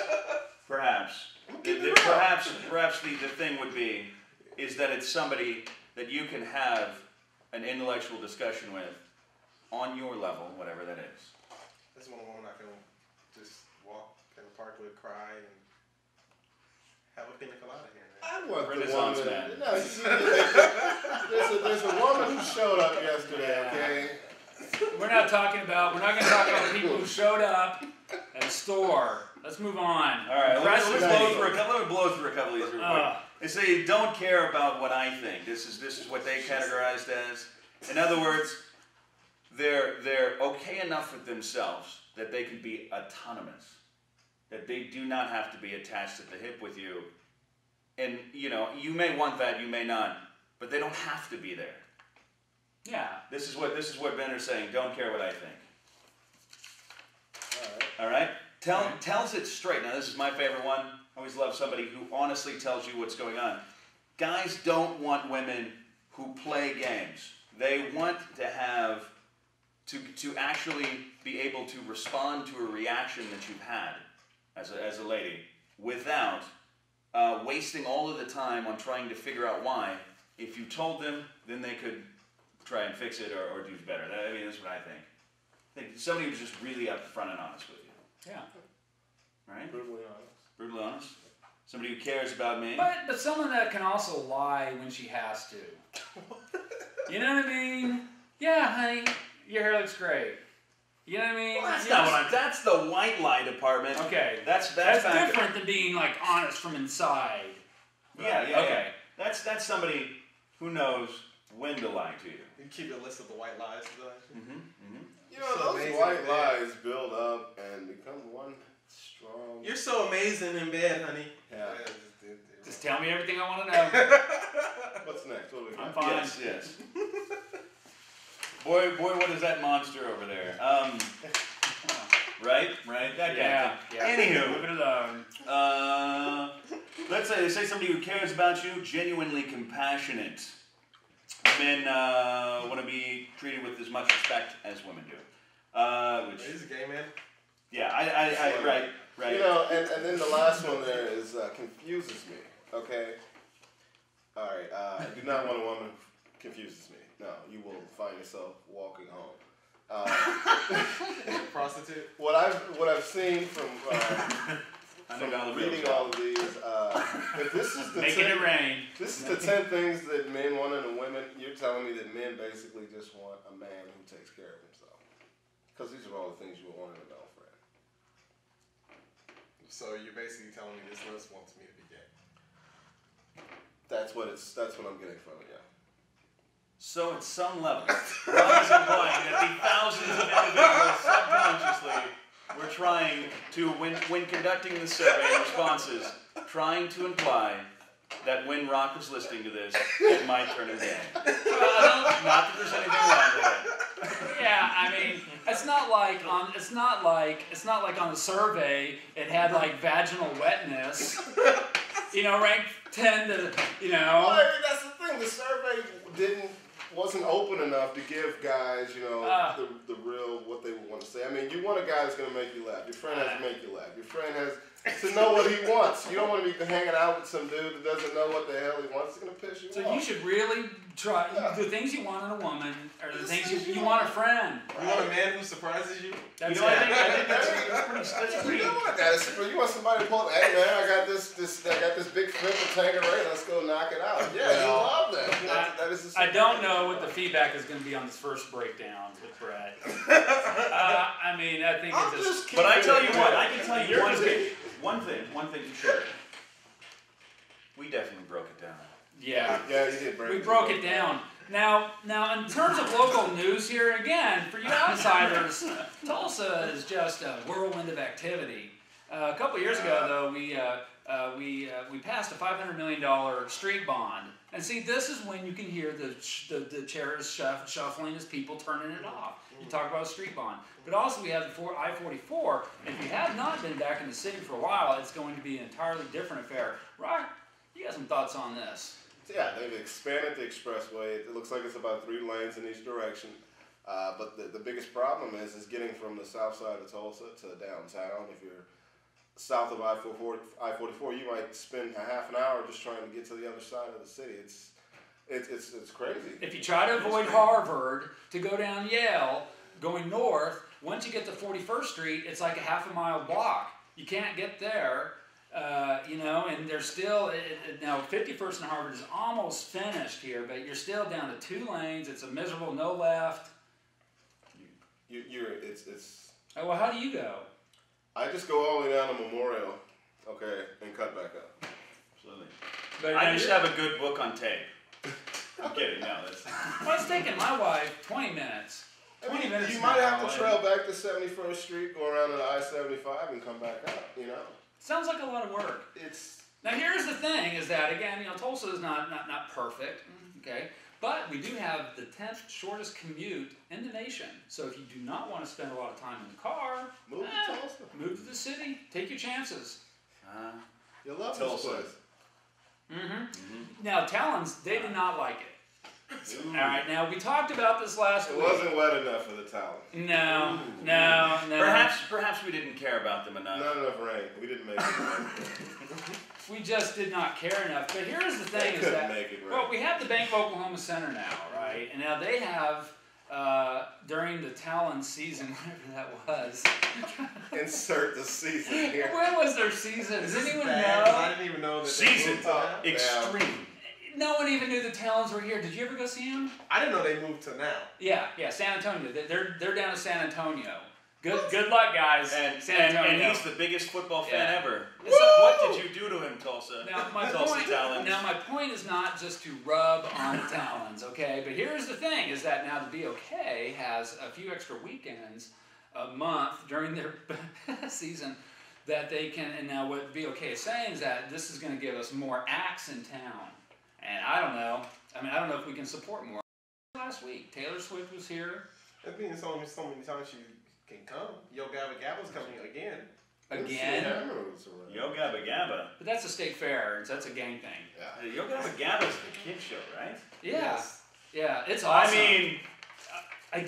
perhaps the thing would be is that it's somebody that you can have an intellectual discussion with on your level, whatever that is. This is one woman I can just walk in the park with, cry, and have a pina colada here. I want the Renaissance woman. man. No, there's a woman who showed up yesterday. Okay. We're not going to talk about the people who showed up at a store. Let's move on. All right, let me blow through a couple of these real quick. Uh, They say don't care about what I think. This is what they categorized as. In other words, they're okay enough with themselves that they can be autonomous, that they do not have to be attached at the hip with you. And you may want that, you may not, but they don't have to be there. yeah. This is what men are saying. Don't care what I think. All right. All right. Tells it straight. Now this is my favorite one. I always love somebody who honestly tells you what's going on. Guys don't want women who play games. They want to have to actually be able to respond to a reaction that you've had as a lady without wasting all of the time on trying to figure out why. If you told them, then they could try and fix it or do better. I mean, that's what I think. I think somebody who's just really upfront and honest with you. Yeah. Right? Brutally honest. Brutally honest. Somebody who cares about me. But someone that can also lie when she has to. You know what I mean? Yeah, honey, your hair looks great. You know what I mean? Well, that's not what I'm. That's the white lie department. Okay. That's different than being like honest from inside. Yeah. Okay. Yeah. That's somebody who knows when to lie to you. You keep a list of the white lies, though. Those amazing, white man. lies build up and become one strong. You're so amazing in bed, honey. Yeah. Just tell me everything I want to know. What's next? What do we got? I'm fine. Yes. Boy, what is that monster over there? Right. That guy. Yeah. Anywho. Leave it alone. Let's say they say somebody who cares about you, genuinely compassionate. Men want to be treated with as much respect as women do. He's a gay man. Yeah, I right. And then the last one there is confuses me. Okay. All right. I do not want a woman who confuses me. No, you will find yourself walking home. Prostitute. What I've seen from reading all of these, if this is the Making it rain. This is the 10 things that men want in a woman. You're telling me that men basically just want a man who takes care of himself. Because these are all the things you would want in a girlfriend. So you're basically telling me this list wants me to be gay. That's what I'm getting from it, yeah. So at some level, Ron is implying that the thousands of individuals subconsciously were trying to, when conducting the survey responses, trying to imply that when Rock was listening to this, it might turn him gay. Not that there's anything wrong with it. Yeah, I mean, it's not like on the survey it had like vaginal wetness. Ranked 10 to Well, I mean, that's the thing. The survey wasn't open enough to give guys, the real what they would want to say. I mean, you want a guy that's going to make you laugh. Your friend has to make you laugh. Your friend has to know what he wants. You don't want to be hanging out with some dude that doesn't know what the hell he wants. It's going to piss you off. So you should really try the things you want in a woman, or the things you want a friend. You want a man who surprises you? That's I think that's pretty. You don't want that. You want somebody to pull up, hey man, I got this I got this big flip of Tanqueray. Let's go knock it out. Yeah, you love that. That is I don't know what the feedback is going to be on this first breakdown with Brett. I mean, I think it's just. But I tell you what, I can tell you one thing for sure. We definitely broke it down. Yeah. Yeah, you did break it. We broke it down. Now, in terms of local news here, again, for you outsiders, Tulsa is just a whirlwind of activity. A couple years ago, though, we passed a $500 million street bond. And see, this is when you can hear the chairs shuffling as people turning it off. You talk about a street bond. But also we have the I-44. If you have not been back in the city for a while, it's going to be an entirely different affair. Rock, you got some thoughts on this? Yeah, they've expanded the expressway. It looks like it's about 3 lanes in each direction. But the biggest problem is getting from the south side of Tulsa to downtown. If you're south of I-44, you might spend a half an hour just trying to get to the other side of the city. It's crazy. If you try to avoid Harvard to go down Yale, going north, once you get to 41st Street, it's like a half a mile block. You can't get there. And there's still, now 51st and Harvard is almost finished here, but you're still down to 2 lanes. It's a miserable no left. It's. Well, how do you go? I just go all the way down to Memorial, okay, and cut back up. Absolutely. But I just have a good book on tape. I'm kidding, no. Well, it's taking my wife 20 minutes. 20 minutes. You might have to trail back to 71st Street, go around to I-75, and come back up, Sounds like a lot of work. Now here's the thing: is that again, Tulsa is not perfect, okay, but we do have the 10th shortest commute in the nation. So if you do not want to spend a lot of time in the car, move to Tulsa. Move to the city. Take your chances. You'll love Tulsa. this place. Now Talons, they did not like it. All right. Now we talked about this last week. It wasn't wet enough for the Talons. No. Perhaps we didn't care about them enough. Not enough rain. We didn't make it rain. We just did not care enough. But here's the thing: is that we have the Bank of Oklahoma Center now, right? And now they have during the Talon season, whatever that was. Insert the season here. When was their season? Does anyone know? I didn't even know that. Season extreme. No one even knew the Talons were here. Did you ever go see them? I didn't know they moved to now. Yeah, San Antonio. They're down in San Antonio. Good luck, guys. San Antonio. And he's the biggest football fan ever. Woo! What did you do to him, Tulsa? Now my point is not just to rub on the Talons, okay? But here's the thing: is that now the BOK has a few extra weekends a month during their season that they can. And now what BOK is saying is that this is going to give us more acts in town. And I don't know. I don't know if we can support more. Last week, Taylor Swift was here. It's been so many times you can come. Yo Gabba Gabba's coming again. Yo Gabba Gabba. But that's a state fair. That's a gang thing. Yeah. Yo Gabba Gabba's the kid show, right? Yeah. Yes. Yeah, it's awesome. Do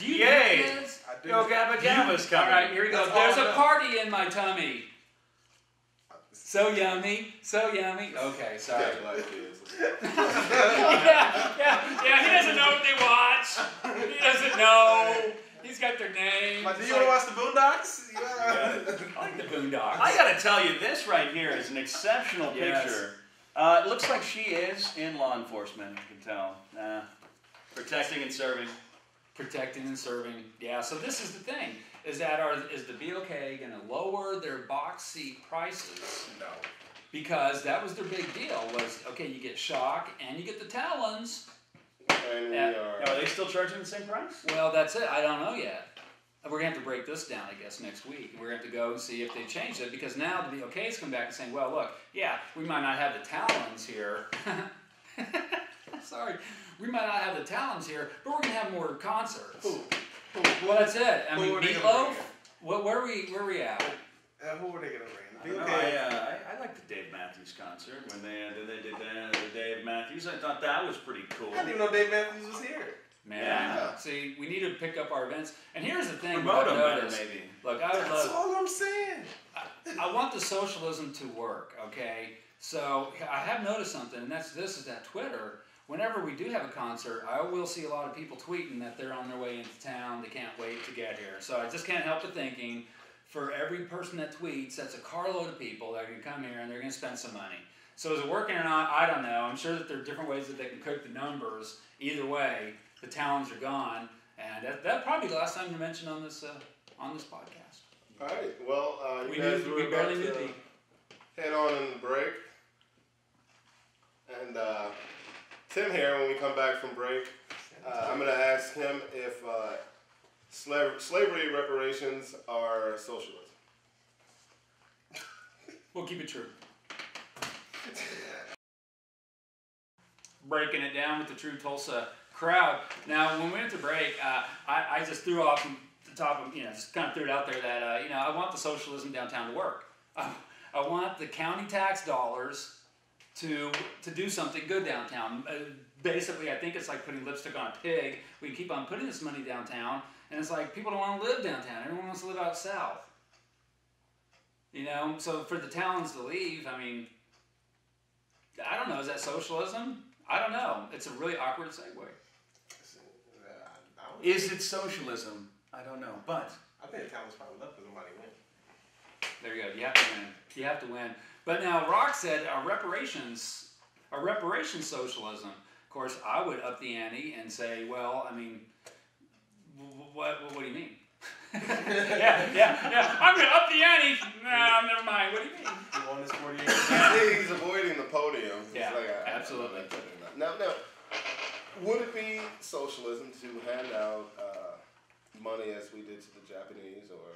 you know what it is? I do. Yo Gabba Gabba's coming. All right, here we go. That's There's a party in my tummy. So yummy, so yummy. Okay, sorry. Yeah. He doesn't know what they watch. He doesn't know. He's got their names. Do you want to watch the Boondocks? I like the Boondocks. I gotta tell you, this right here is an exceptional picture. It looks like she is in law enforcement, you can tell. Protecting and serving. Protecting and serving. Yeah, so this is the thing. Is the BOK going to lower their box seat prices? No. Because that was their big deal was, okay, you get Shock and you get the Talons. And are they still charging the same price? Well, that's it. I don't know yet. We're going to have to break this down, I guess, next week. We're going to have to go and see if they changed it. Because now the BOK's come back and saying, well, look, we might not have the Talons here. Sorry. We might not have the Talons here, but we're going to have more concerts. Well, that's it. Meatloaf? Where are we at? Who are they going to bring? I like the Dave Matthews concert when they did the Dave Matthews. I thought that was pretty cool. I didn't even know Dave Matthews was here. Man, see, we need to pick up our events. And here's the thing. Promote them better, noticed. maybe. Look, I would That's love. all I'm saying. I want the socialism to work. Okay, so I have noticed something, and this is that Twitter. Whenever we do have a concert, I will see a lot of people tweeting that they're on their way into town. They can't wait to get here. So I just can't help but thinking, for every person that tweets, that's a carload of people that are going to come here and they're going to spend some money. So is it working or not? I don't know. I'm sure that there are different ways that they can cook the numbers. Either way, the talons are gone, and that'll probably be the last time you're mentioned on this podcast. All right. Well, We about barely knew to head on in the break, and Tim here. When we come back from break, I'm going to ask him if slavery reparations are socialism. We'll keep it true. Breaking it down with the Tru Tulsa crowd. Now, when we went to break, I just threw off the top of, just kind of threw it out there that, I want the socialism downtown to work. I want the county tax dollars to do something good downtown. Basically, I think it's like putting lipstick on a pig. We can keep on putting this money downtown, and it's like people don't want to live downtown. Everyone wants to live out south. So for the talons to leave, I mean, I don't know, is that socialism? I don't know. It's a really awkward segue. Is it socialism? I don't know, but I think the talent's probably left because nobody win. There you go. You have to win. You have to win. But now Rock said reparations socialism. Of course, I would up the ante and say, well, I mean, what do you mean? yeah. I'm going to up the ante. No, never mind. What do you mean? You won this 40 years. He's avoiding the podium. Yeah, absolutely. Now, would it be socialism to hand out money as we did to the Japanese or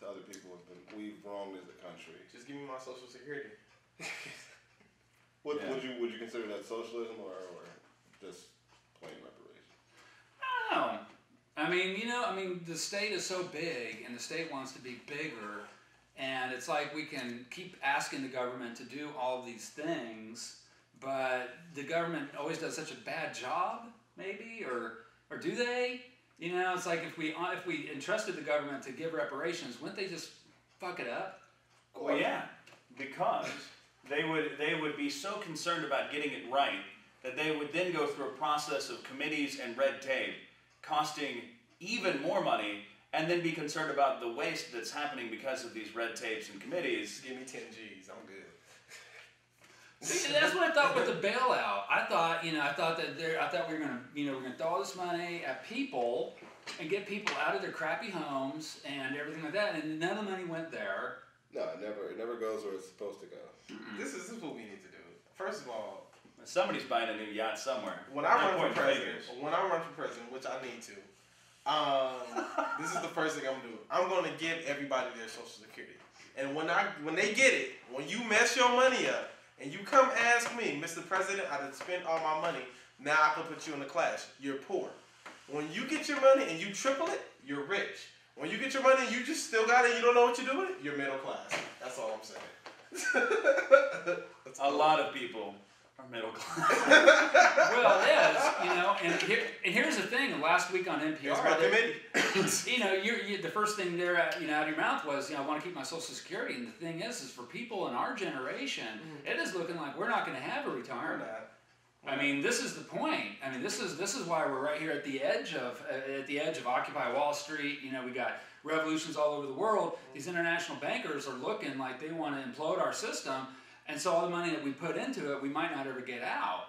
to other people we've wronged as a country? Just give me my Social Security. Would you consider that socialism or just plain reparation? I don't know. I mean, the state is so big, and the state wants to be bigger, and it's like we can keep asking the government to do all these things, but the government always does such a bad job, maybe, or do they? It's like if we entrusted the government to give reparations, wouldn't they just fuck it up? well, yeah, because they would be so concerned about getting it right that they would then go through a process of committees and red tape, costing even more money, and then be concerned about the waste that's happening because of these red tapes and committees. Give me 10 G's, I'm good. See, that's what I thought with the bailout. I thought we were gonna throw all this money at people and get people out of their crappy homes and everything like that, and none of the money went there. No, it never goes where it's supposed to go. This is what we need to do. First of all, Somebody's buying a new yacht somewhere. when I run for president, which I need to, this is the first thing I'm gonna do. I'm gonna give everybody their Social Security, and when they get it, when you mess your money up and you come ask me, Mr. President, I done spent all my money. Now I can put you in the class. You're poor. When you get your money and you triple it, you're rich. When you get your money and you just still got it, and you don't know what you're doing, you're middle class. That's all I'm saying. A lot of people are middle class. Well, it is, and here's the thing. Last week on NPR, the first thing there, out of your mouth was, I want to keep my Social Security. And the thing is for people in our generation, it is looking like we're not going to have a retirement. I mean, this is the point. I mean, this is why we're right here at the edge of Occupy Wall Street. We got revolutions all over the world. These international bankers are looking like they want to implode our system. And so all the money that we put into it, we might not ever get out,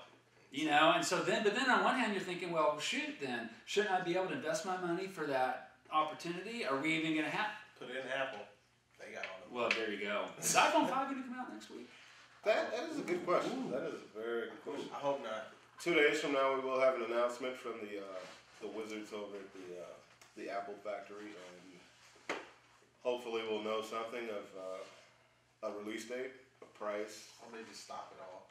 And so but then on one hand, you're thinking, well, shoot, then shouldn't I be able to invest my money for that opportunity? Are we even going to have? Put it in Apple. They got all the Well, there you go. Is iPhone 5 going to come out next week? That is a good question. Ooh. That is a very good question. I hope not. 2 days from now, we will have an announcement from the wizards over at the Apple factory, and hopefully we'll know something of a release date, a price. Or they just stop it all.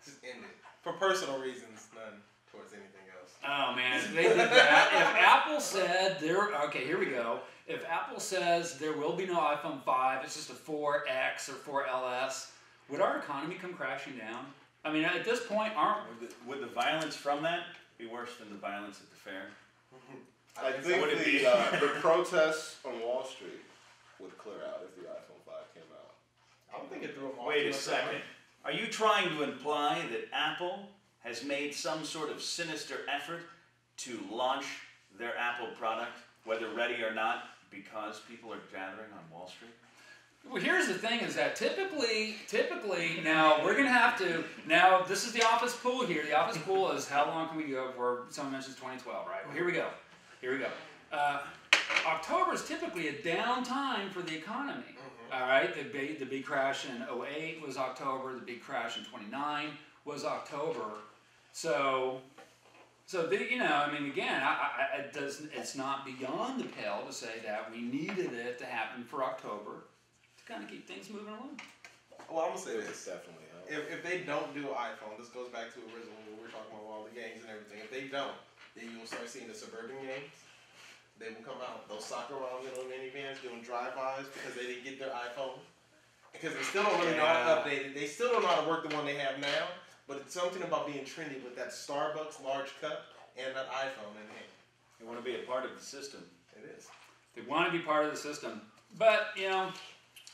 Just end it. For personal reasons, none towards anything else. Oh man, if they did that, if Apple said here we go. If Apple says there will be no iPhone 5, it's just a 4X or 4LS, would our economy come crashing down? I mean, at this point, would the violence from that be worse than the violence at the fair? I think the protests on Wall Street would clear out if the iPhone 5 came out. I don't think it threw them off. Wait a second. Are you trying to imply that Apple has made some sort of sinister effort to launch their Apple product whether ready or not, because people are gathering on Wall Street? Well, here's the thing: is that typically, now we're gonna have to. Now this is the office pool here. The office pool is how long can we go for? Someone mentions 2012, right? Well, here we go. October is typically a down time for the economy. All right, the big crash in 2008 was October. The big crash in 29 was October. So I mean, again, it's not beyond the pale to say that we needed it to happen for October to kind of keep things moving along. Well, I'm gonna say this. Definitely helps. If they don't do iPhone, this goes back to originally when we were talking about all the games and everything. If they don't, then you will start seeing the suburban games. They will come out. Those soccer moms in little minivans doing drive-bys because they didn't get their iPhone. Because they still don't really know how to update it. They still don't know how to work the one they have now. But it's something about being trendy with that Starbucks large cup and that iPhone in hand. They want to be a part of the system. It is. They want to be part of the system, but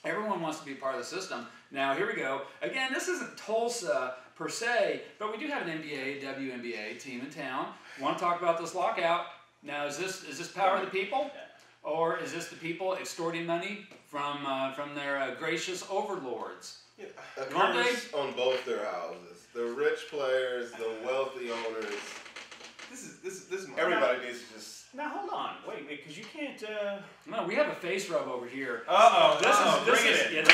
everyone wants to be part of the system. Now here we go. Again, this isn't Tulsa per se, but we do have an NBA, WNBA team in town. Want to talk about this lockout? Now, is this power of the people, or is this the people extorting money from their gracious overlords? Yeah. Occurs on both their houses. The rich players, the wealthy owners. This is my Everybody needs to just. Now hold on, wait, because you can't. No, we have a face rub over here. This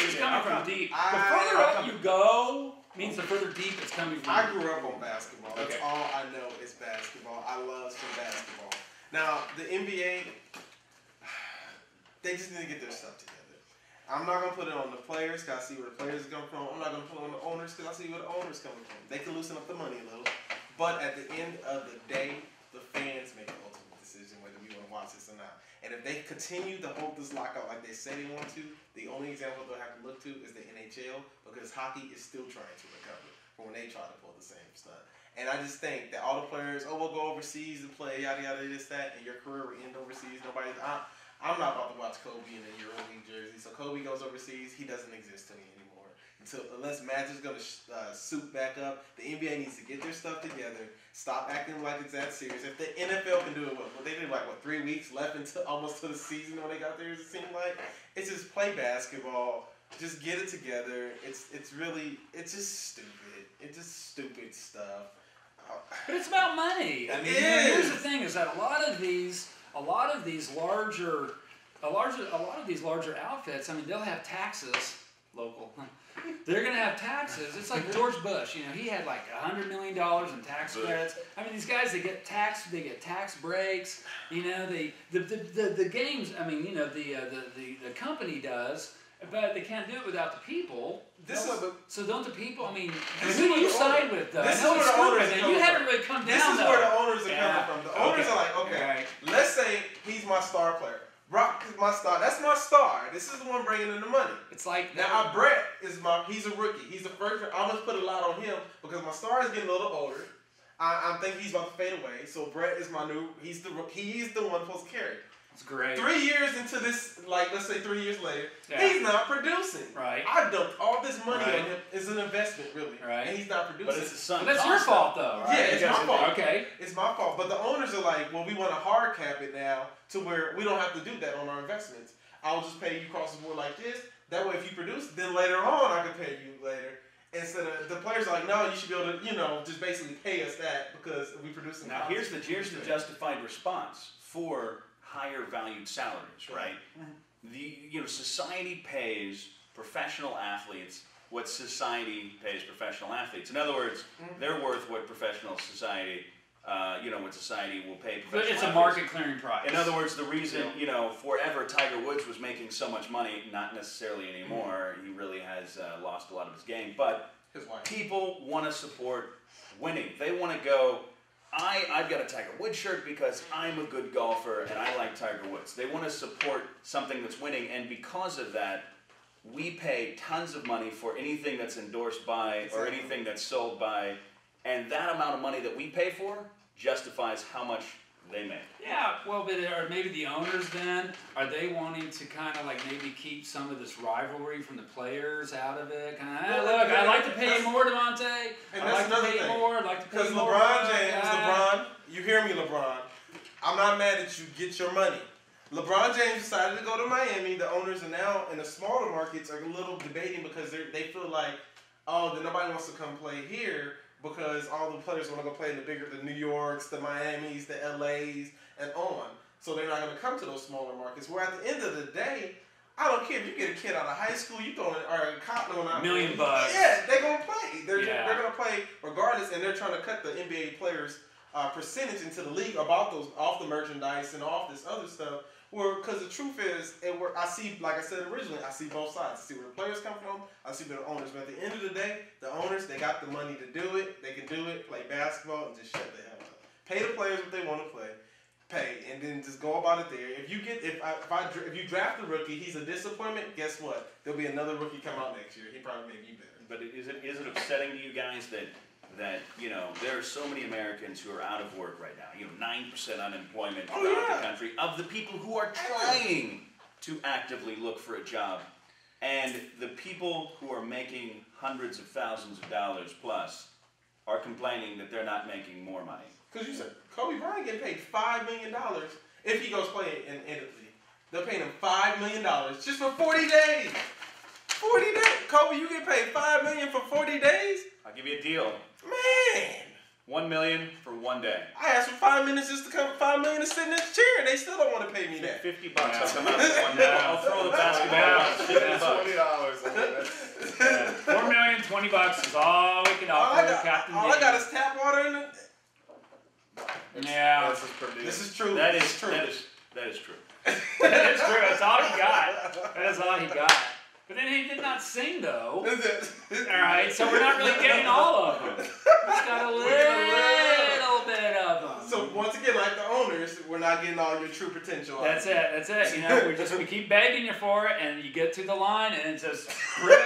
is coming from deep. The further up you go means the further deep it's coming from. I grew up on basketball. That's all I know is basketball. I love some basketball. Now, the NBA, they just need to get their stuff together. I'm not going to put it on the players because I see where the players are coming from. I'm not going to put it on the owners because I see where the owners are coming from. They can loosen up the money a little. But at the end of the day, the fans make the ultimate decision whether we want to watch this or not. And if they continue to hold this lockout like they say they want to, the only example they'll have to look to is the NHL because hockey is still trying to recover from when they try to pull the same stunt. And I just think that all the players, we'll go overseas and play, yada, yada, this, that, and your career will end overseas. I'm not about to watch Kobe in a EuroLeague jersey. So Kobe goes overseas, he doesn't exist to me anymore. Unless Magic's going to suit back up, the NBA needs to get their stuff together, stop acting like it's that serious. If the NFL can do it, they did 3 weeks left into almost to the season when they got there, it seemed like. It's just play basketball, just get it together. It's just stupid. It's just stupid stuff. But it's about money. I mean, here's the thing: is that a lot of these larger outfits. I mean, they'll have taxes local. They're gonna have taxes. It's like George Bush. He had like $100 million in tax credits. I mean, these guys they get tax breaks. The games. I mean, the company does. But they can't do it without the people. So don't the people? I mean, who do you side with? Though? This is where the owners are coming from. You haven't really come down. This is where the owners are coming from. The owners are like, okay, let's say he's my star player. Brock is my star. That's my star. This is the one bringing in the money. It's like now. Brett is he's a rookie. He's the first. I'm gonna put a lot on him because my star is getting a little older. I'm thinking he's about to fade away. So Brett is my new. He's the one supposed to carry. It's great. 3 years into this, let's say 3 years later, he's not producing. Right. I dumped all this money on him. It's an investment, really. Right. And he's not producing. But it's his son. That's your fault, though, right? Yeah, it's my fault. Okay. It's my fault. But the owners are like, well, we want to hard cap it now to where we don't have to do that on our investments. I'll just pay you across the board like this. That way, if you produce, then later on, I can pay you later. Instead of the players are like, no, you should be able to, just basically pay us that because we produce. Now here's the justified response for higher valued salaries, right? Mm-hmm. Society pays professional athletes what society pays professional athletes. In other words, they're worth what professional society, what society will pay professional athletes. It's a market clearing price. In other words, the reason, forever Tiger Woods was making so much money, not necessarily anymore. He really has lost a lot of his game. But people want to support winning. They want to go, I've got a Tiger Woods shirt because I'm a good golfer and I like Tiger Woods. They want to support something that's winning, and because of that, we pay tons of money for anything that's endorsed by or anything that's sold by, and that amount of money that we pay for justifies how much they make. Yeah, well, but are maybe the owners then, are they wanting to kind of maybe keep some of this rivalry from the players out of it? Look, I'd like to pay more, Devontae. I'd like to pay more. I'd like to pay more. Because LeBron James, you hear me, LeBron. I'm not mad that you get your money. LeBron James decided to go to Miami. The owners are now in the smaller markets are a little debating because they feel like, oh, then nobody wants to come play here because all the players want to go play in the New Yorks, the Miamis, the LAs, and on. So they're not going to come to those smaller markets. Where at the end of the day, I don't care if you get a kid out of high school, you throwing or a cop going out. $1 million bucks. Yeah, they're gonna play. They're gonna play regardless, and they're trying to cut the NBA players' percentage into the league about those off the merchandise and off this other stuff. Because the truth is, I see, like I said originally, I see both sides. I see where the players come from. I see where the owners. But at the end of the day, the owners, they got the money to do it. They can do it, play basketball, and just shut the hell up. Pay the players what they want to play. Pay, and then just go about it there. If you draft a rookie, he's a disappointment. Guess what? There'll be another rookie come out next year. He probably may be better. But is it upsetting to you guys that you know there are so many Americans who are out of work right now? You know, 9% unemployment throughout the country of the people who are trying to actively look for a job, and the people who are making hundreds of thousands of dollars plus are complaining that they're not making more money. Because you said Kobe Bryant getting paid $5 million if he goes play in Italy. They're paying him $5 million just for 40 days. 40 days. Kobe, you get paid $5 million for 40 days? I'll give you a deal. Man. $1 million for 1 day. I asked for 5 minutes just to come, $5 million to sit in this chair, and they still don't want to pay me that. $50 I'll come out for 1 day. I'll throw the basketball. $20. $4 million, $20 is all we can offer, Captain. All I got is tap water in it. Yeah. This is true. That is true. That is true. That's all he got. That is all he got. But then he did not sing, though. All right, so we're not really getting all of them. He's got a little bit of them. So once again, like the owners, we're not getting all your true potential. That's it. You know, we keep begging you for it, and you get to the line, and it's just brick.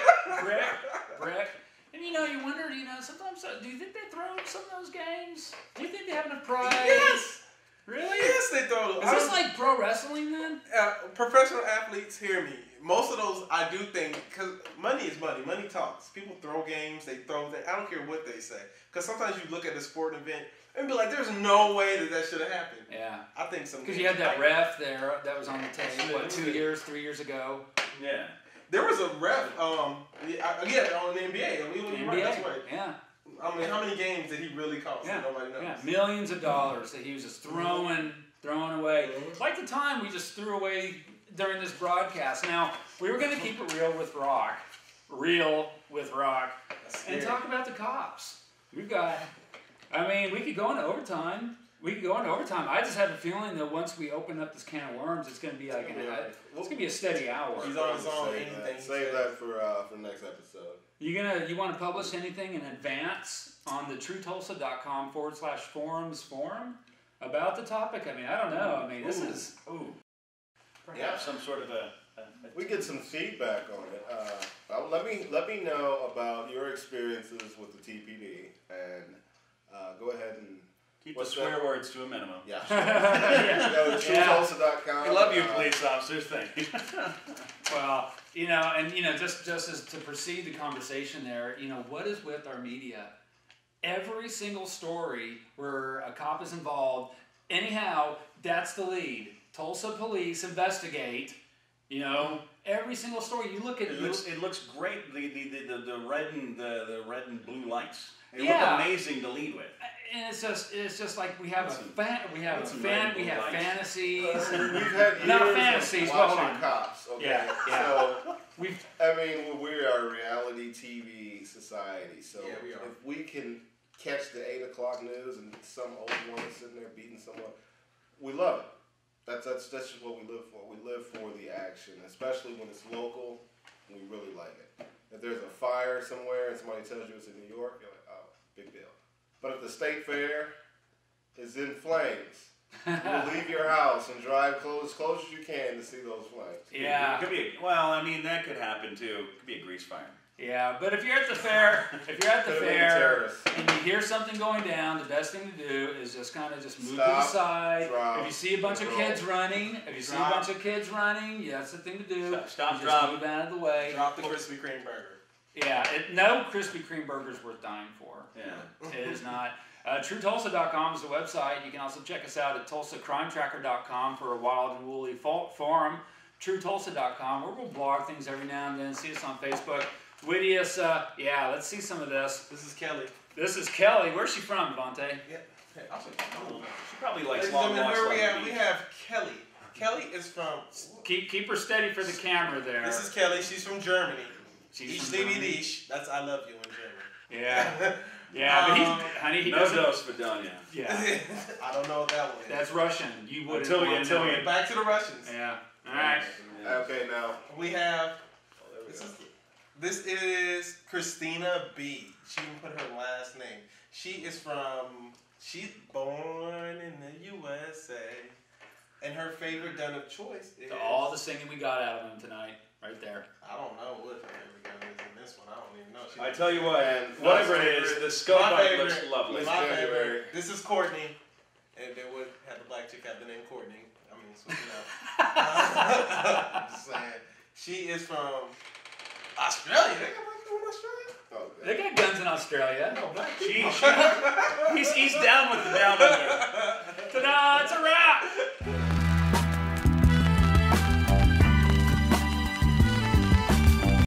And you know, you wonder, sometimes, do you think they throw some of those games? Do you think they have enough pride? Yes. Really? Yes, they throw them. Is this like pro wrestling then? Professional athletes, hear me. Most of those, I do think, because money is money. Money talks. People throw games. They throw things. I don't care what they say. Because sometimes you look at a sporting event and be like, there's no way that should have happened. Yeah. I think some. Because you had that ref there that was on the tape, 3 years ago? Yeah. There was a ref, on the NBA. NBA, right, that's right. Yeah. I mean, how many games did he really cost? Yeah. Nobody knows. Yeah. Millions of dollars that he was just throwing away. Like the time we just threw away during this broadcast. Now, we were going to keep it real with rock, and talk about the cops. We could go into overtime. I just have a feeling that once we open up this can of worms, it's going to be like it's going to be a steady hour. He's on his own. Save that for next episode. You want to publish anything in advance on the TruTulsa.com/forums forum about the topic? I mean, I don't know. I mean, this is perhaps some sort of we get some feedback on it. Let me know about your experiences with the TPD, and go ahead and keep the swear words to a minimum. Yeah. Go to TruTulsa.com. We love you, police officers. Thank you. Well, just as to proceed the conversation there, what is with our media? Every single story where a cop is involved, anyhow, that's the lead. Tulsa police investigate. Every single story you look at. It looks great. The red and blue lights. They look amazing to lead with. And it's just like we have fantasies. And we've had years not fantasies. of Hold watching on. cops. Okay? Yeah. So we are a reality TV society. So yeah, we are. if we can catch the 8 o'clock news and some old woman sitting there beating someone, we love it. That's just what we live for. We live for the action, especially when it's local. We really like it. If there's a fire somewhere and somebody tells you it's in New York, you're like, oh, big deal. But if the state fair is in flames, you'll leave your house and drive as close as you can to see those flames. Yeah. It could be. That could happen too. It could be a grease fire. Yeah, but if you're at the fair, and you hear something going down, the best thing to do is just kind of move to the side. If you see a bunch of kids running, that's the thing to do. Stop, just drop. move out of the way. Drop the Krispy Kreme burger. Yeah, no Krispy Kreme burger is worth dying for. Yeah. It is not. TruTulsa.com is the website. You can also check us out at TulsaCrimeTracker.com for a wild and woolly forum. TruTulsa.com, where we'll blog things every now and then. See us on Facebook. Tweet us. Let's see some of this. This is Kelly. This is Kelly. Where's she from, Devontae? Yeah. Hey, I'll say Kelly. She probably likes Ladies long and walks. gentlemen, along the we beach. have Kelly. Kelly is from. Keep her steady for the camera there. This is Kelly. She's from Germany. She's Ich from liebe Germany. dich. That's I love you in German. Yeah. Yeah, but he No doesn't. dose for Danya. Yeah, I don't know what that one is. that's Russian. You wouldn't Until we- want to until know we- it. Back to the Russians. Yeah. All right. Okay, now. We have. Oh, there we go. This is Christina B. She didn't put her last name. She's born in the USA. And her favorite gun of choice is. All the singing we got out of him tonight, right there. I don't know what her favorite gun is in this one. I don't even know. I tell you what, And whatever my it is, favorite- the scope my of it favorite- looks lovely. My January. favorite. This is Courtney. And they would have the black chick have the name Courtney. I mean, switch it up. I'm just saying. She is from Australia. They got black people in Australia? Oh, They got guns in Australia. No, black She, people. he's down with the down under.